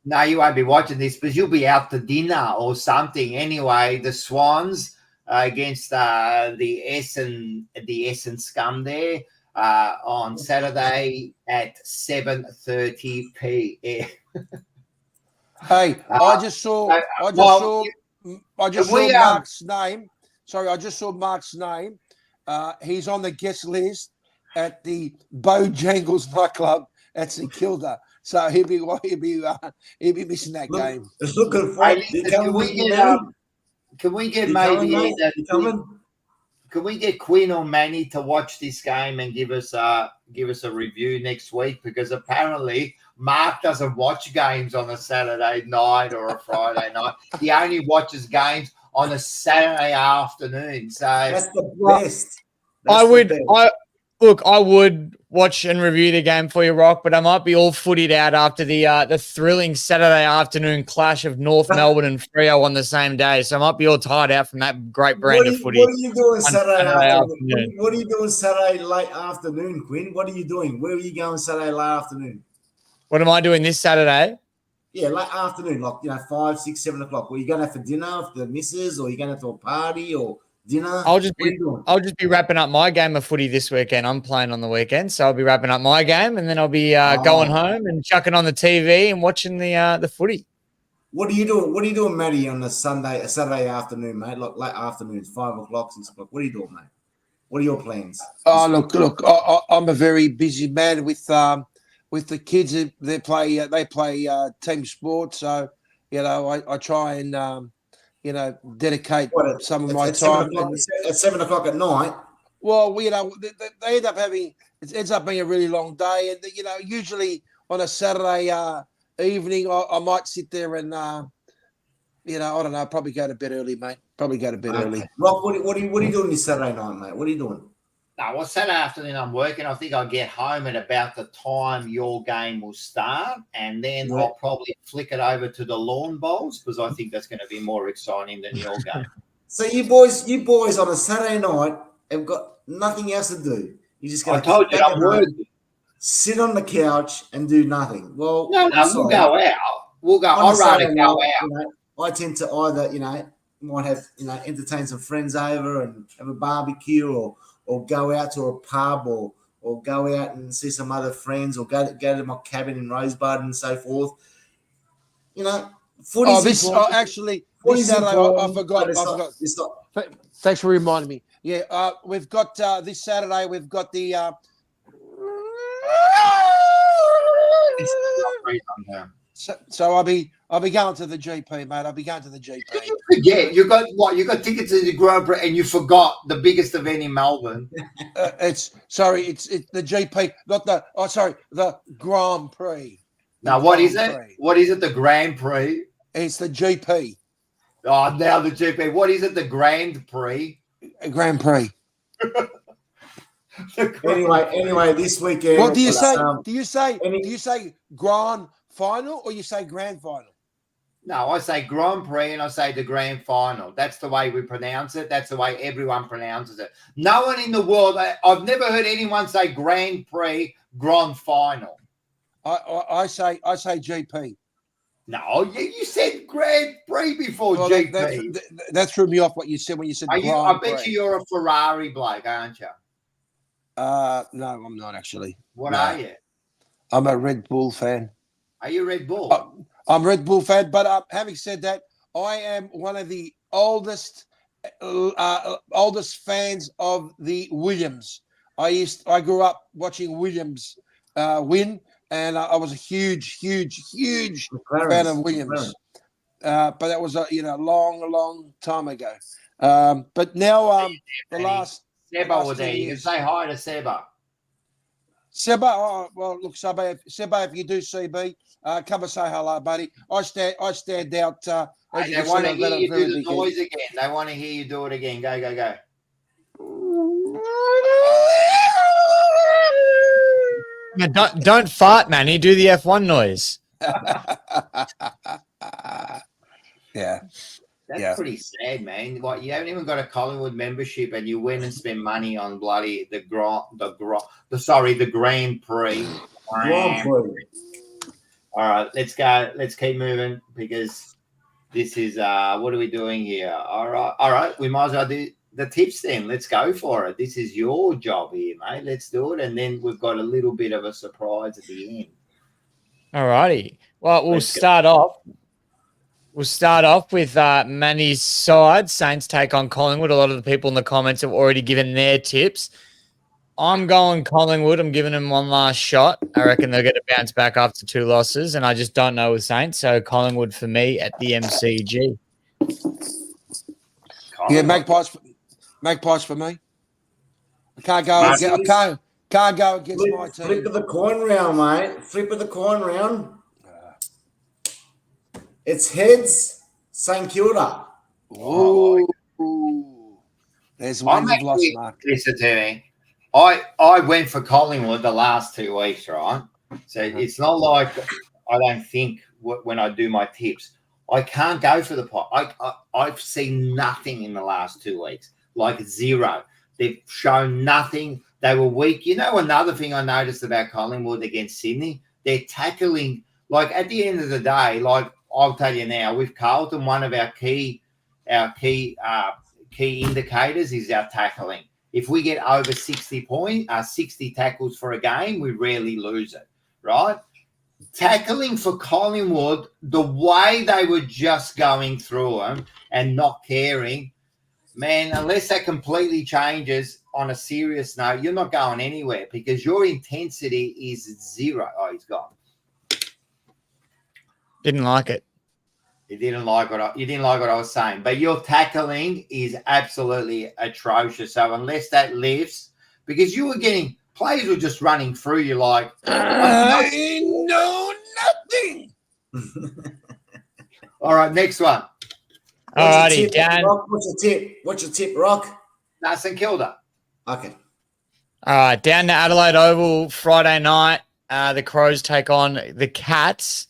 No, you won't be watching this, but you'll be out to dinner or something. Anyway, the Swans against the Essendon scum there on Saturday at 7:30 p.m. Hey, I just saw Mark's name. Sorry, I just saw Mark's name. He's on the guest list at the Bojangles nightclub at St Kilda. So he'll be missing that game. Looking forward. Can we get Can we get Quinn or Manny to watch this game and give us a review next week? Because apparently Mark doesn't watch games on a Saturday night or a Friday night. He only watches games on a Saturday afternoon. So that's the best. I would watch and review the game for you, Rock, but I might be all footied out after the thrilling Saturday afternoon clash of North Melbourne and Freo on the same day. So I might be all tired out from that great brand of footy. What are you doing Saturday afternoon? What are you doing Saturday late afternoon, Quinn? What are you doing? Where are you going Saturday late afternoon? What am I doing this Saturday? Yeah, late afternoon, like 5, 6, 7 o'clock. Were you going to have for dinner with the missus, or are you going to have to a party or dinner? I'll just be wrapping up my game of footy this weekend. I'm playing on the weekend, so I'll be wrapping up my game, and then I'll be going home and chucking on the TV and watching the footy. What are you doing? What are you doing, Matty, on a Saturday afternoon, mate? Like late afternoons, 5 o'clock, 6 o'clock. What are you doing, mate? What are your plans? Oh, look! I'm a very busy man with the kids. They play team sports, so I try and dedicate some of my time. At 7 o'clock at night. Well, they end up having it ends up being a really long day, and usually on a Saturday evening, I might sit there and I don't know, probably go to bed early, mate. Probably go to bed early. Rob, what are you doing this Saturday night, mate? What are you doing? No, well, Saturday afternoon I'm working. I think I'll get home at about the time your game will start, and then I'll probably flick it over to the lawn bowls because I think that's going to be more exciting than your game. So you boys on a Saturday night have got nothing else to do. You just got. I told you I'm working. Sit on the couch and do nothing. Well, no, we'll go out. We'll go. I'd rather go out. I tend to either might have entertain some friends over and have a barbecue, or go out to a pub, or go out and see some other friends, or go to my cabin in Rosebud and so forth. footy's important. Actually, Footy's this Saturday, I important, forgot. but it's not. Thanks for reminding me. Yeah, we've got this Saturday. We've got the. So I'll be going to the GP, mate. I'll be going to the GP. You forget you got what? You got tickets to the Grand Prix, and you forgot the biggest event in Melbourne. It's the GP, not the Grand Prix. Now, what is it? What is it? The Grand Prix? It's the GP. Oh, now the GP. What is it? The Grand Prix? Grand Prix. Anyway, this weekend. What do you say? Do you say Grand Final or you say Grand Final? No, I say Grand Prix and I say the Grand Final. That's the way we pronounce it. That's the way everyone pronounces it. No one in the world. I've never heard anyone say Grand Prix, Grand Final. I say GP. No, you said Grand Prix before GP. That threw me off what you said when you said Grand I Prix. bet you're a Ferrari bloke, aren't you? No, I'm not actually. What are you? I'm a Red Bull fan. Are you Red Bull? I'm a Red Bull fan, but having said that, I am one of the oldest fans of the Williams. I grew up watching Williams win, and I was a huge fan of Williams. But that was a long time ago. But now the last. Seba was there. You can say hi to Seba. Seba, well, look, Seba, if you do CB, come and say hello, buddy. I stand out. They want to hear you do the noise again. They want to hear you do it again. Go. Now, don't fart, man. You do the F1 noise. Yeah. That's pretty sad, man. What, you haven't even got a Collingwood membership, and you went and spent money on bloody the Grand Prix. Grand Prix. All right, let's go. Let's keep moving because this is what are we doing here? All right. We might as well do the tips then. Let's go for it. This is your job here, mate. Let's do it, and then we've got a little bit of a surprise at the end. All righty. Well, we'll start off. We'll start off with Manny's side. Saints take on Collingwood. A lot of the people in the comments have already given their tips. I'm going Collingwood. I'm giving them one last shot. I reckon they'll get a bounce back after 2 losses, and I just don't know with Saints. So Collingwood for me at the MCG. Yeah, Magpies for me. I can't go against my team. Flip of the coin round, mate. Flip of the coin round. It's heads, St Kilda. Ooh. There's one you've lost, Mark. Listen to me. I went for Collingwood the last 2 weeks, right? So it's not like I don't think when I do my tips. I can't go for the pot. I've seen nothing in the last 2 weeks, like zero. They've shown nothing. They were weak. You know, another thing I noticed about Collingwood against Sydney, they're tackling, like at the end of the day, like I'll tell you now, with Carlton, one of our key indicators is our tackling. If we get over 60 tackles for a game, we rarely lose it, right? Tackling for Collingwood, the way they were just going through them and not caring, man, unless that completely changes on a serious note, you're not going anywhere because your intensity is zero. Oh, he's gone. Didn't like it. You didn't like what I was saying, but your tackling is absolutely atrocious. So unless that lifts, because you were getting players were just running through you like I know nothing. All right, next one. All righty, Dan. What's your tip, Rock? St Kilda. Okay. All right, down to Adelaide Oval Friday night. The Crows take on the Cats.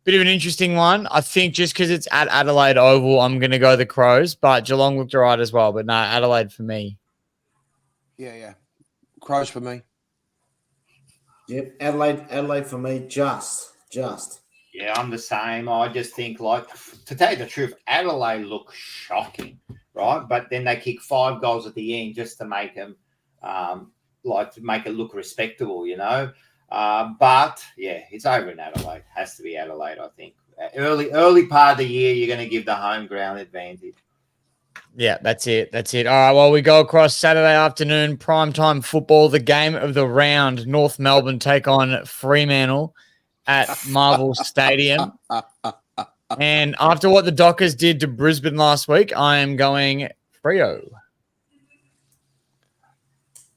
Bit of an interesting one. I think just because it's at Adelaide Oval, I'm going to go the Crows, but Geelong looked all right as well. But no, Adelaide for me. Yeah. Crows for me. Yep, Adelaide for me, just. Yeah, I'm the same. I just think, like, to tell you the truth, Adelaide look shocking, right? But then they kick 5 goals at the end just to make them, to make it look respectable, you know? But, yeah, it's over in Adelaide. Has to be Adelaide, I think. Early part of the year, you're going to give the home ground advantage. Yeah, that's it. All right, well, we go across Saturday afternoon, primetime football, the game of the round. North Melbourne take on Fremantle at Marvel Stadium. And after what the Dockers did to Brisbane last week, I am going Freo.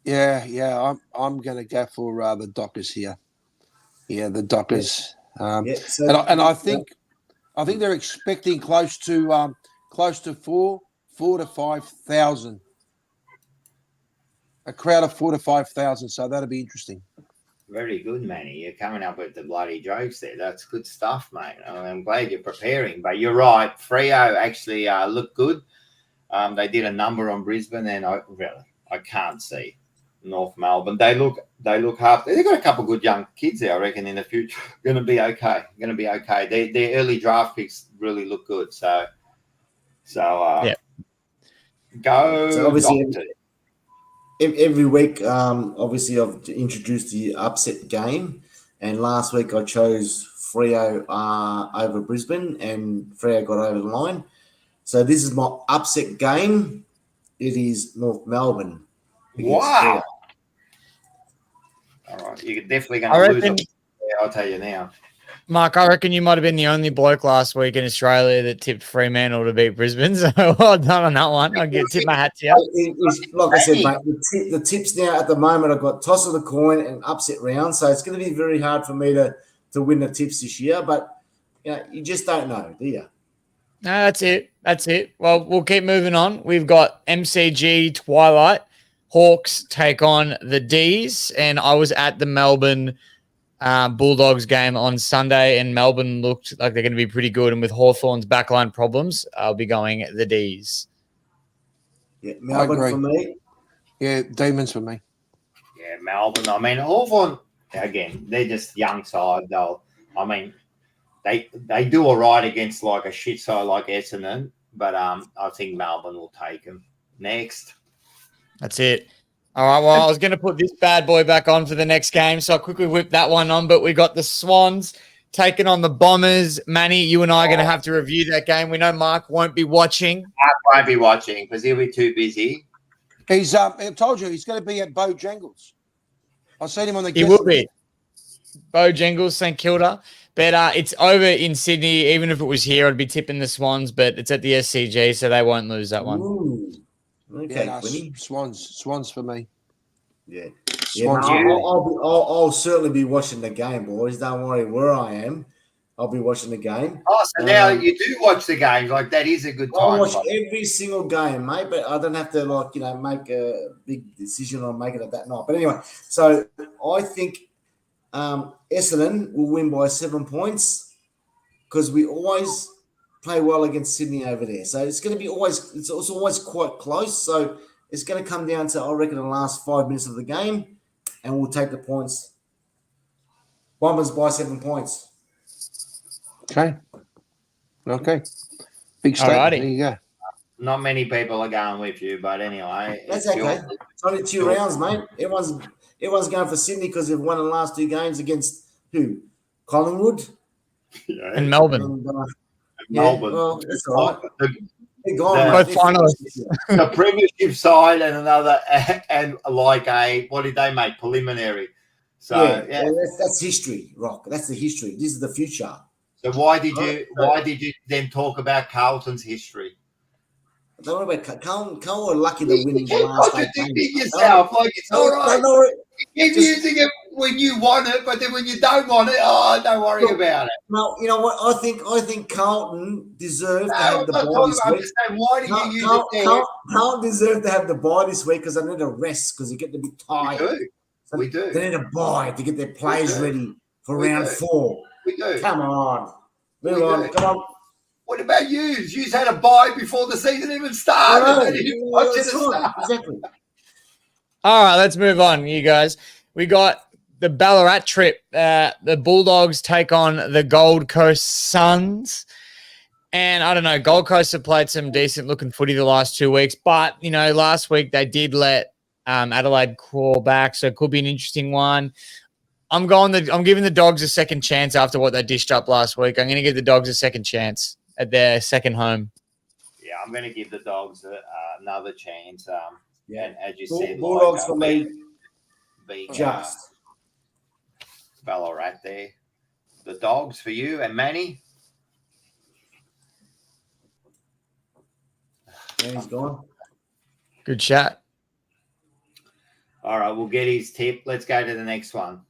Yeah, I'm going to go for the Dockers here. Yeah, the Dockers. I think they're expecting close to 4,000 to 5,000. A crowd of 4,000 to 5,000. So that'll be interesting. Very good, Manny. You're coming up with the bloody jokes there. That's good stuff, mate. I'm glad you're preparing. But you're right. Freo actually look good. They did a number on Brisbane, and I can't see North Melbourne. They look up. They've got a couple of good young kids there, I reckon, in the future. Going to be okay. Their early draft picks really look good. So yeah. Go. So obviously, every week, obviously, I've introduced the upset game, and last week I chose Freo over Brisbane, and Freo got over the line. So this is my upset game. It is North Melbourne. Wow. All right, you're definitely going to lose it. Yeah, I'll tell you now. Mark, I reckon you might have been the only bloke last week in Australia that tipped Fremantle to beat Brisbane. So well done on that one. I'll tip my hat to you. Like I said, mate, the tips now at the moment, I've got toss of the coin and upset round. So it's going to be very hard for me to win the tips this year. But you just don't know, do you? No, that's it. Well, we'll keep moving on. We've got MCG Twilight. Hawks take on the D's. And I was at the Melbourne Bulldogs game on Sunday, and Melbourne looked like they're going to be pretty good. And with Hawthorn's backline problems, I'll be going the D's. Yeah, Melbourne for me. Yeah, Demons for me. Yeah, Melbourne. I mean, Hawthorn, again, they're just young side, though. I mean, they do all right against like a shit side like Essendon, but I think Melbourne will take them. Next. That's it. All right, well, I was going to put this bad boy back on for the next game, so I quickly whipped that one on, but we got the Swans taking on the Bombers. Manny, you and I are going to have to review that game. We know Mark won't be watching. Mark won't be watching because he'll be too busy. He's I told you, he's going to be at Bojangles. I've seen him on the He will be. Bojangles, St Kilda. But it's over in Sydney. Even if it was here, I'd be tipping the Swans, but it's at the SCG, so they won't lose that one. Ooh. Okay, yeah, no, Swans for me. Yeah, Swans. I'll certainly be watching the game, boys. Don't worry where I am. I'll be watching the game. Oh, so now you do watch the games. Like, that is a good time. I watch every single game, mate, but I don't have to, make a big decision on making it that night. But anyway, so I think Essendon will win by 7 points because we always play well against Sydney over there. So it's going to be it's always quite close. So it's going to come down to, I reckon, the last 5 minutes of the game, and we'll take the points. Bombers by 7 points. Okay. Big statement. There you go. Not many people are going with you, but anyway. That's okay. It's only 2 rounds, mate. Everyone's going for Sydney because they've won the last 2 games against who? Collingwood? Yeah. And Melbourne. Melbourne. Well, that's all right. Both finalists. The premiership side and another, and like what did they make? Preliminary. So yeah. That's history, Rock. That's the history. This is the future. So why did you then talk about Carlton's history? Don't worry about Carlton. Carlton were lucky to win the last 8 games. Yourself, like it's all right. You keep using it when you want it, but then when you don't want it, don't worry about it. No, you know what? I think Carlton deserved to have the bye this week. Why do you use it there? Carlton deserved to have the bye this week because they need a rest because they get to be tired. We do. They need a bye to get their players ready for round 4. We do. Come on. Move on. Come on. What about you? You had a bye before the season even started. Exactly. All right, let's move on, you guys. We got the Ballarat trip. The Bulldogs take on the Gold Coast Suns. And I don't know, Gold Coast have played some decent-looking footy the last 2 weeks. But, last week they did let Adelaide crawl back, so it could be an interesting one. I'm giving the Dogs a second chance after what they dished up last week. I'm going to give the Dogs a second chance at their second home. Yeah, I'm going to give the Dogs another chance. And as you said, Bulldogs for me. Just Ballarat right there. The Dogs for you and Manny. Manny's gone. Good chat. All right, we'll get his tip. Let's go to the next one.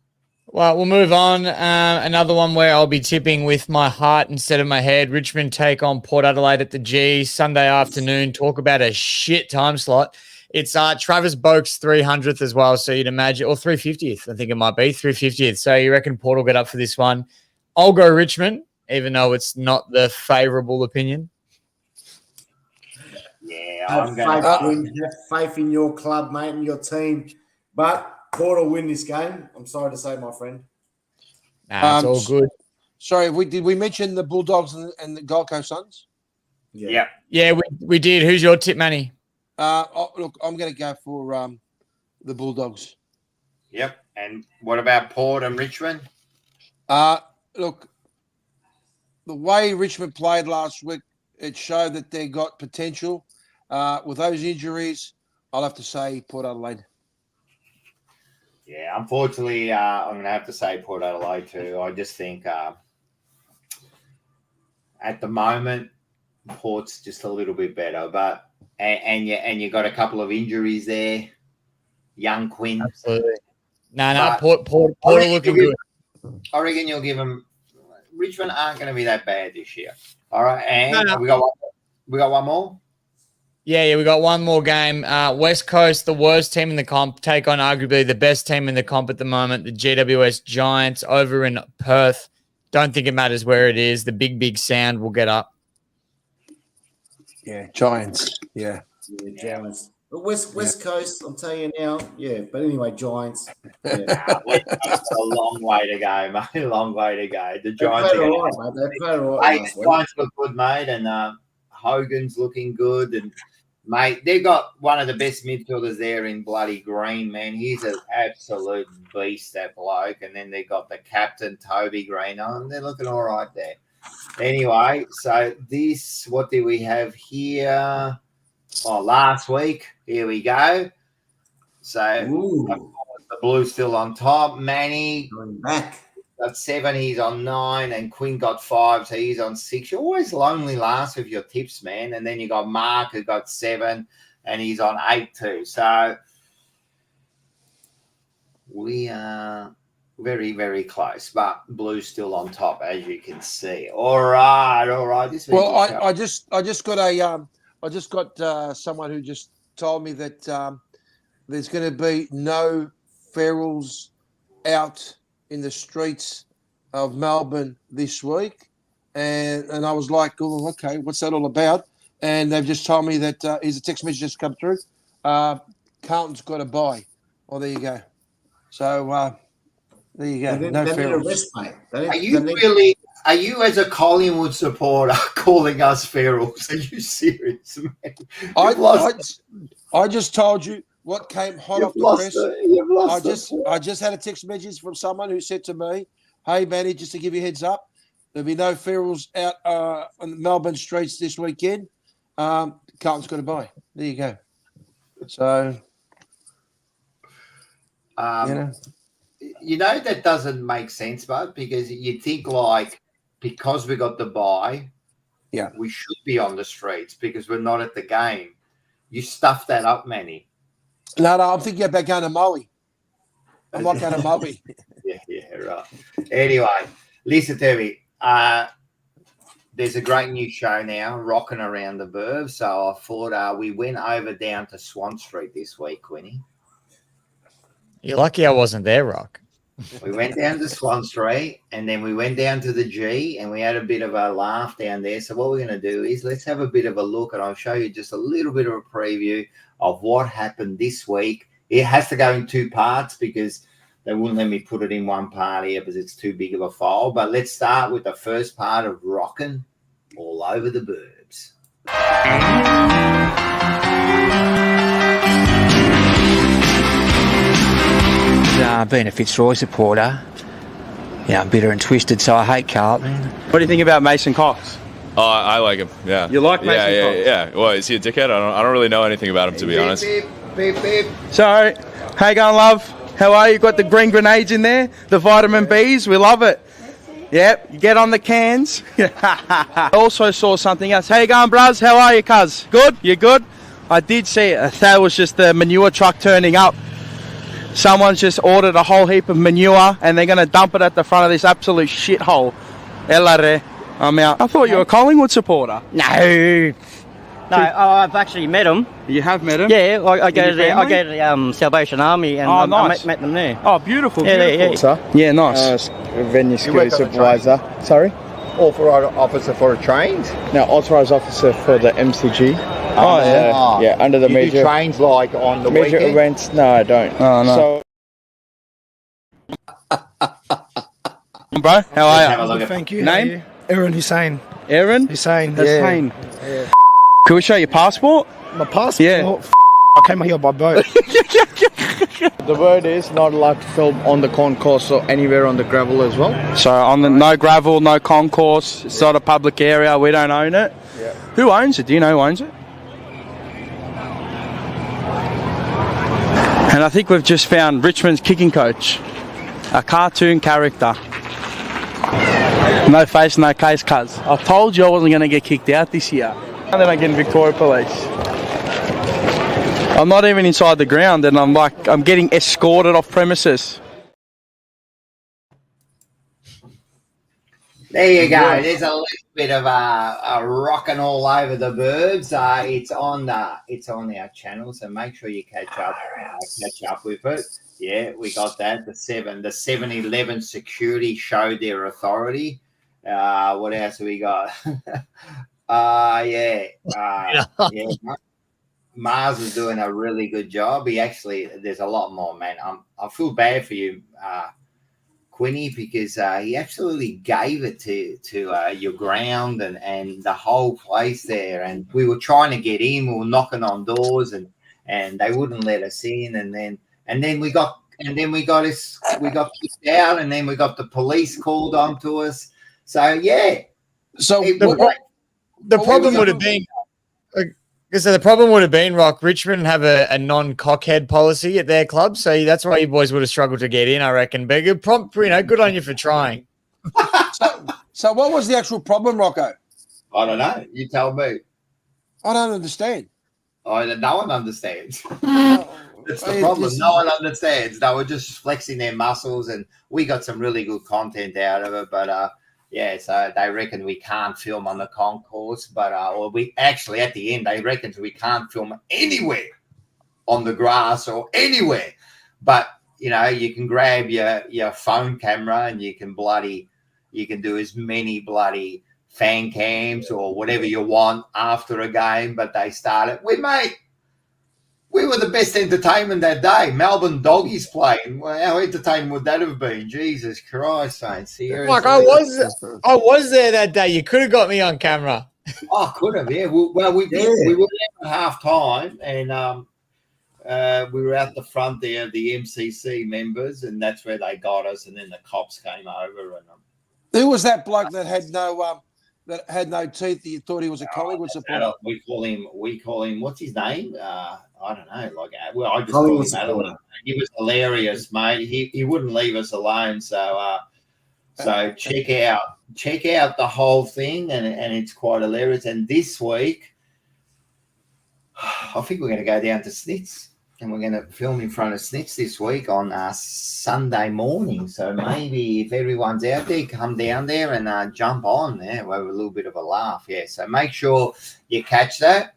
Well, we'll move on. Another one where I'll be tipping with my heart instead of my head. Richmond take on Port Adelaide at the G Sunday afternoon. Talk about a shit time slot. It's Travis Boak's 300th as well, so you'd imagine, or 350th, I think it might be, 350th. So you reckon Port will get up for this one? I'll go Richmond, even though it's not the favourable opinion. Yeah, Have faith in your club, mate, and your team. But Port will win this game. I'm sorry to say, my friend. Nah, it's all good. Sorry, did we mention the Bulldogs and the Gold Coast Suns? Yeah, we did. Who's your tip, Manny? Look, I'm going to go for the Bulldogs. Yep. And what about Port and Richmond? Look, the way Richmond played last week, it showed that they got potential. With those injuries, I'll have to say Port Adelaide. Yeah, unfortunately, I'm going to have to say Port Adelaide too. I just think at the moment, Port's just a little bit better, but and you got a couple of injuries there. Young Quinn, absolutely. Port are looking good. I reckon you'll give them. Richmond aren't going to be that bad this year. All right, and we got one more. Yeah, we got one more game. West Coast, the worst team in the comp, take on arguably the best team in the comp at the moment, the GWS Giants over in Perth. Don't think it matters where it is. The big sound will get up. Yeah, Giants. Yeah, Giants. But West Coast, I'm telling you now, yeah. But anyway, Giants. Yeah. A long way to go, mate. A long way to go. The Giants They played all right, mate. They played all right. The Giants look good, mate, and Hogan's looking good, and mate, they've got one of the best midfielders there in bloody Green, man. He's an absolute beast, that bloke. And then they got the captain, Toby Green, and they're looking all right there. Anyway, so what do we have here? Oh, last week. Here we go. So the Blues still on top. Manny going back. Got 7, he's on 9, and Quinn got 5, so he's on 6. You're always lonely last with your tips, man. And then you got Mark who got 7, and he's on 8 too. So we are very, very close, but Blue's still on top, as you can see. All right. I just got someone who just told me that there's going to be no ferals out in the streets of Melbourne this week. And I was like, oh, okay, what's that all about? And they've just told me that here's a text message just come through. Carlton's got a bye. Well, there you go. So there you go. No ferals. Are you as a Collingwood supporter calling us ferals? Are you serious, man? I just told you what came hot off the press. I just had a text message from someone who said to me, "Hey, Manny, just to give you a heads up, there'll be no ferals out on the Melbourne streets this weekend. Carlton's got a bye." There you go. So, you know that doesn't make sense, bud, because you think because we got the bye, we should be on the streets because we're not at the game. You stuffed that up, Manny. No, I'm thinking about going to Maui. I'm not going to Maui. Yeah, right. Anyway, listen to me. There's a great new show now, Rocking Around the Burbs. So I thought we went over down to Swan Street this week, Quinny. You're lucky I wasn't there, Rock. We went down to Swan Street, and then we went down to the G, and we had a bit of a laugh down there. So what we're going to do is let's have a bit of a look, and I'll show you just a little bit of a preview of what happened this week. It has to go in 2 parts because they wouldn't let me put it in 1 part here because it's too big of a file. But let's start with the first part of Rocking All Over the Burbs. Being a Fitzroy supporter, I'm bitter and twisted, so I hate Carlton. What do you think about Mason Cox? Oh, I like him. Yeah. You like Mason Cox? Yeah. Well, is he a dickhead? I don't really know anything about him, to be honest. Beep. So, how you going, love? How are you? Got the green grenades in there, the vitamin Bs. We love it. Yep, you get on the cans. I also saw something else. How you going, bruz? How are you, cuz? Good? You good? I did see it. That was just the manure truck turning up. Someone's just ordered a whole heap of manure and they're going to dump it at the front of this absolute shithole. Elare, I'm out. I thought you were a Collingwood supporter. No, I've actually met him. You have met him? Yeah, I go to the Salvation Army and nice. I met them there. Oh, beautiful. Yeah. Nice. Venue security supervisor. Sorry? Authorised officer for a trains? No, authorised officer for the MCG. Yeah, under the major trains like on the major weekend? events. No, I don't. Oh, no. So, Bro, how are you? Thank you. Name? Aaron Hussein. Aaron? Hussein. Hussein. Yeah. Can we show your passport? My passport? Yeah. I came here by boat. the word is not allowed to film on the concourse or anywhere on the gravel as well. So on the no gravel, no concourse. It's not a public area. We don't own it. Yeah. Who owns it? Do you know who owns it? And I think we've just found Richmond's kicking coach, a cartoon character. No face, no case, cuz. I told you I wasn't going to get kicked out this year. And then I get Victoria Police. I'm not even inside the ground and I'm getting escorted off premises. There you go. There's a little bit of a rocking all over the birds. It's on our channel, so make sure you catch up with it. Yeah, we got that. The 7-Eleven security showed their authority. What else have we got? Mars is doing a really good job. There's a lot more, man. I feel bad for you, Quinny, because he absolutely gave it to your ground and the whole place there. And we were trying to get in. We were knocking on doors and they wouldn't let us in. And then we got kicked out. And then we got the police called on to us. So yeah. So the problem would have been. So the problem would have been, Rock, Richmond have a non-cockhead policy at their club, so that's why you boys would have struggled to get in, I reckon. But good on you for trying. So what was the actual problem, Rocco? I don't know. You tell me. I don't understand. No one understands. That's the problem. No one understands. They were just flexing their muscles, and we got some really good content out of it, but so they reckon we can't film on the concourse, but we actually at the end they reckon we can't film anywhere on the grass or anywhere. But you can grab your phone camera and you can do as many bloody fan cams or whatever you want after a game. But they started. We were the best entertainment that day. Melbourne Doggies playing. Well, how entertaining would that have been? Jesus Christ, mate. Seriously. Like I was there that day. You could have got me on camera. Oh, could have, yeah. Well, we did. Yeah. We were there at half time and we were out the front there, the MCC members, and that's where they got us. And then the cops came over. And who was that bloke that had no teeth? You thought he was a Collingwood supporter. We call him. What's his name? I don't know. I just call him Adeline. He was hilarious, mate. He wouldn't leave us alone. So check out the whole thing, and it's quite hilarious. And this week, I think we're going to go down to Snitz, and we're going to film in front of Snitz this week on Sunday morning. So maybe if everyone's out there, come down there and jump on there. We'll have a little bit of a laugh. Yeah. So make sure you catch that.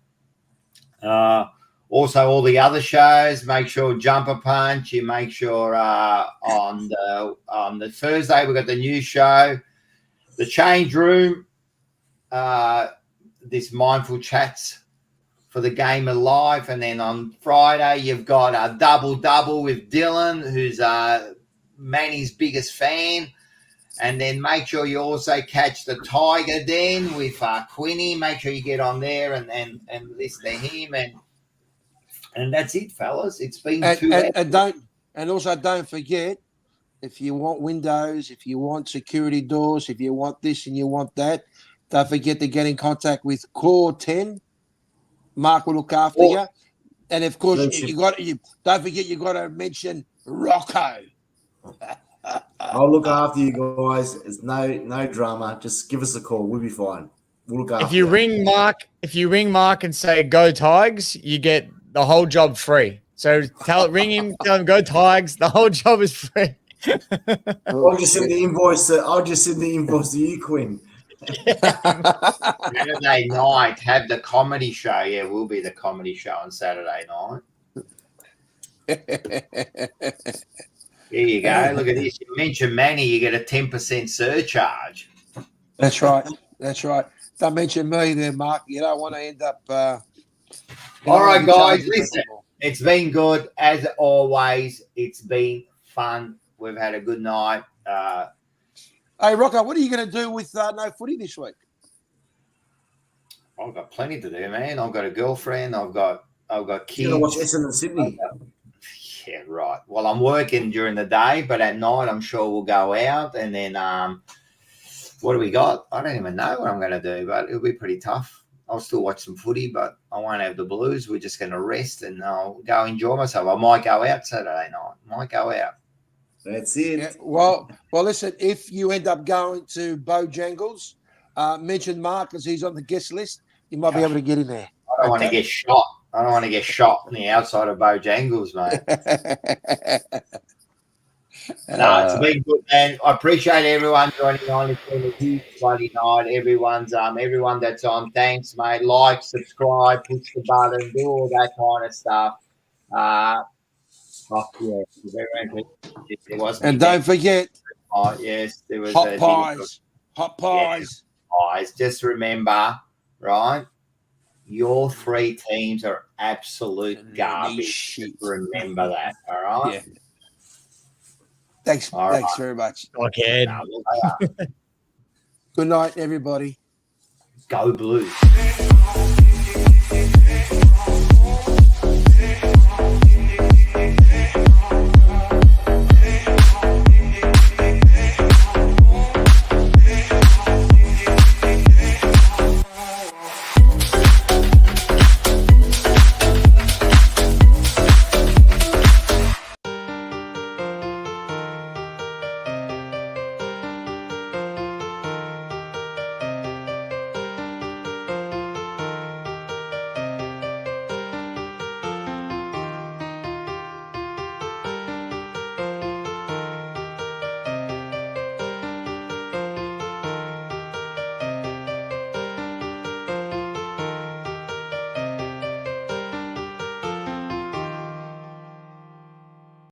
Also, all the other shows, make sure Jumper Punch. You make sure on the Thursday we've got the new show, The Change Room, this Mindful Chats for the Game of Life. And then on Friday, you've got a double with Dylan, who's Manny's biggest fan. And then make sure you also catch the Tiger Den with Quinny. Make sure you get on there and listen to him. And that's it, fellas. It's been 2 hours. And don't forget if you want windows, if you want security doors, if you want this and you want that, don't forget to get in contact with Core 10. Mark will look after you. And of course, don't forget you got to mention Rocco. I'll look after you guys. It's no drama. Just give us a call. We'll be fine. We'll look after If you ring Mark and say "Go Tigers," you get the whole job free. So ring him, tell him "Go Tigers." The whole job is free. I'll just send the invoice to you, Quinn. Saturday night, have the comedy show. Yeah, we'll be the comedy show on Saturday night. There you go. Look at this. You mention Manny, you get a 10% surcharge. That's right. That's right. Don't mention me there, Mark. You don't want to end up. All right, guys. Listen, it's been good as always. It's been fun. We've had a good night. Hey, Rocco, what are you going to do with no footy this week? I've got plenty to do, man. I've got a girlfriend. I've got kids. You're going to watch Essendon Sydney. Yeah, right. Well, I'm working during the day, but at night I'm sure we'll go out. And then what do we got? I don't even know what I'm going to do, but it'll be pretty tough. I'll still watch some footy, but I won't have the blues. We're just going to rest and I'll go enjoy myself. I might go out Saturday night. Might go out. That's it. Yeah, well, listen, if you end up going to Bojangles, mention Mark as he's on the guest list. You might be able to get in there. I don't want to get shot. I don't want to get shot on the outside of Bojangles, mate. No, it's been good, man. I appreciate everyone joining on. It's been a huge bloody night. Everyone that's on, thanks, mate. Like, subscribe, push the button, do all that kind of stuff. Yeah. There was and don't forget, yes, there was hot pies. Pies. Just remember, right? Your three teams are absolute garbage. Just remember that. All right. Yeah. Thanks very much. Okay. Good night, everybody. Go Blues.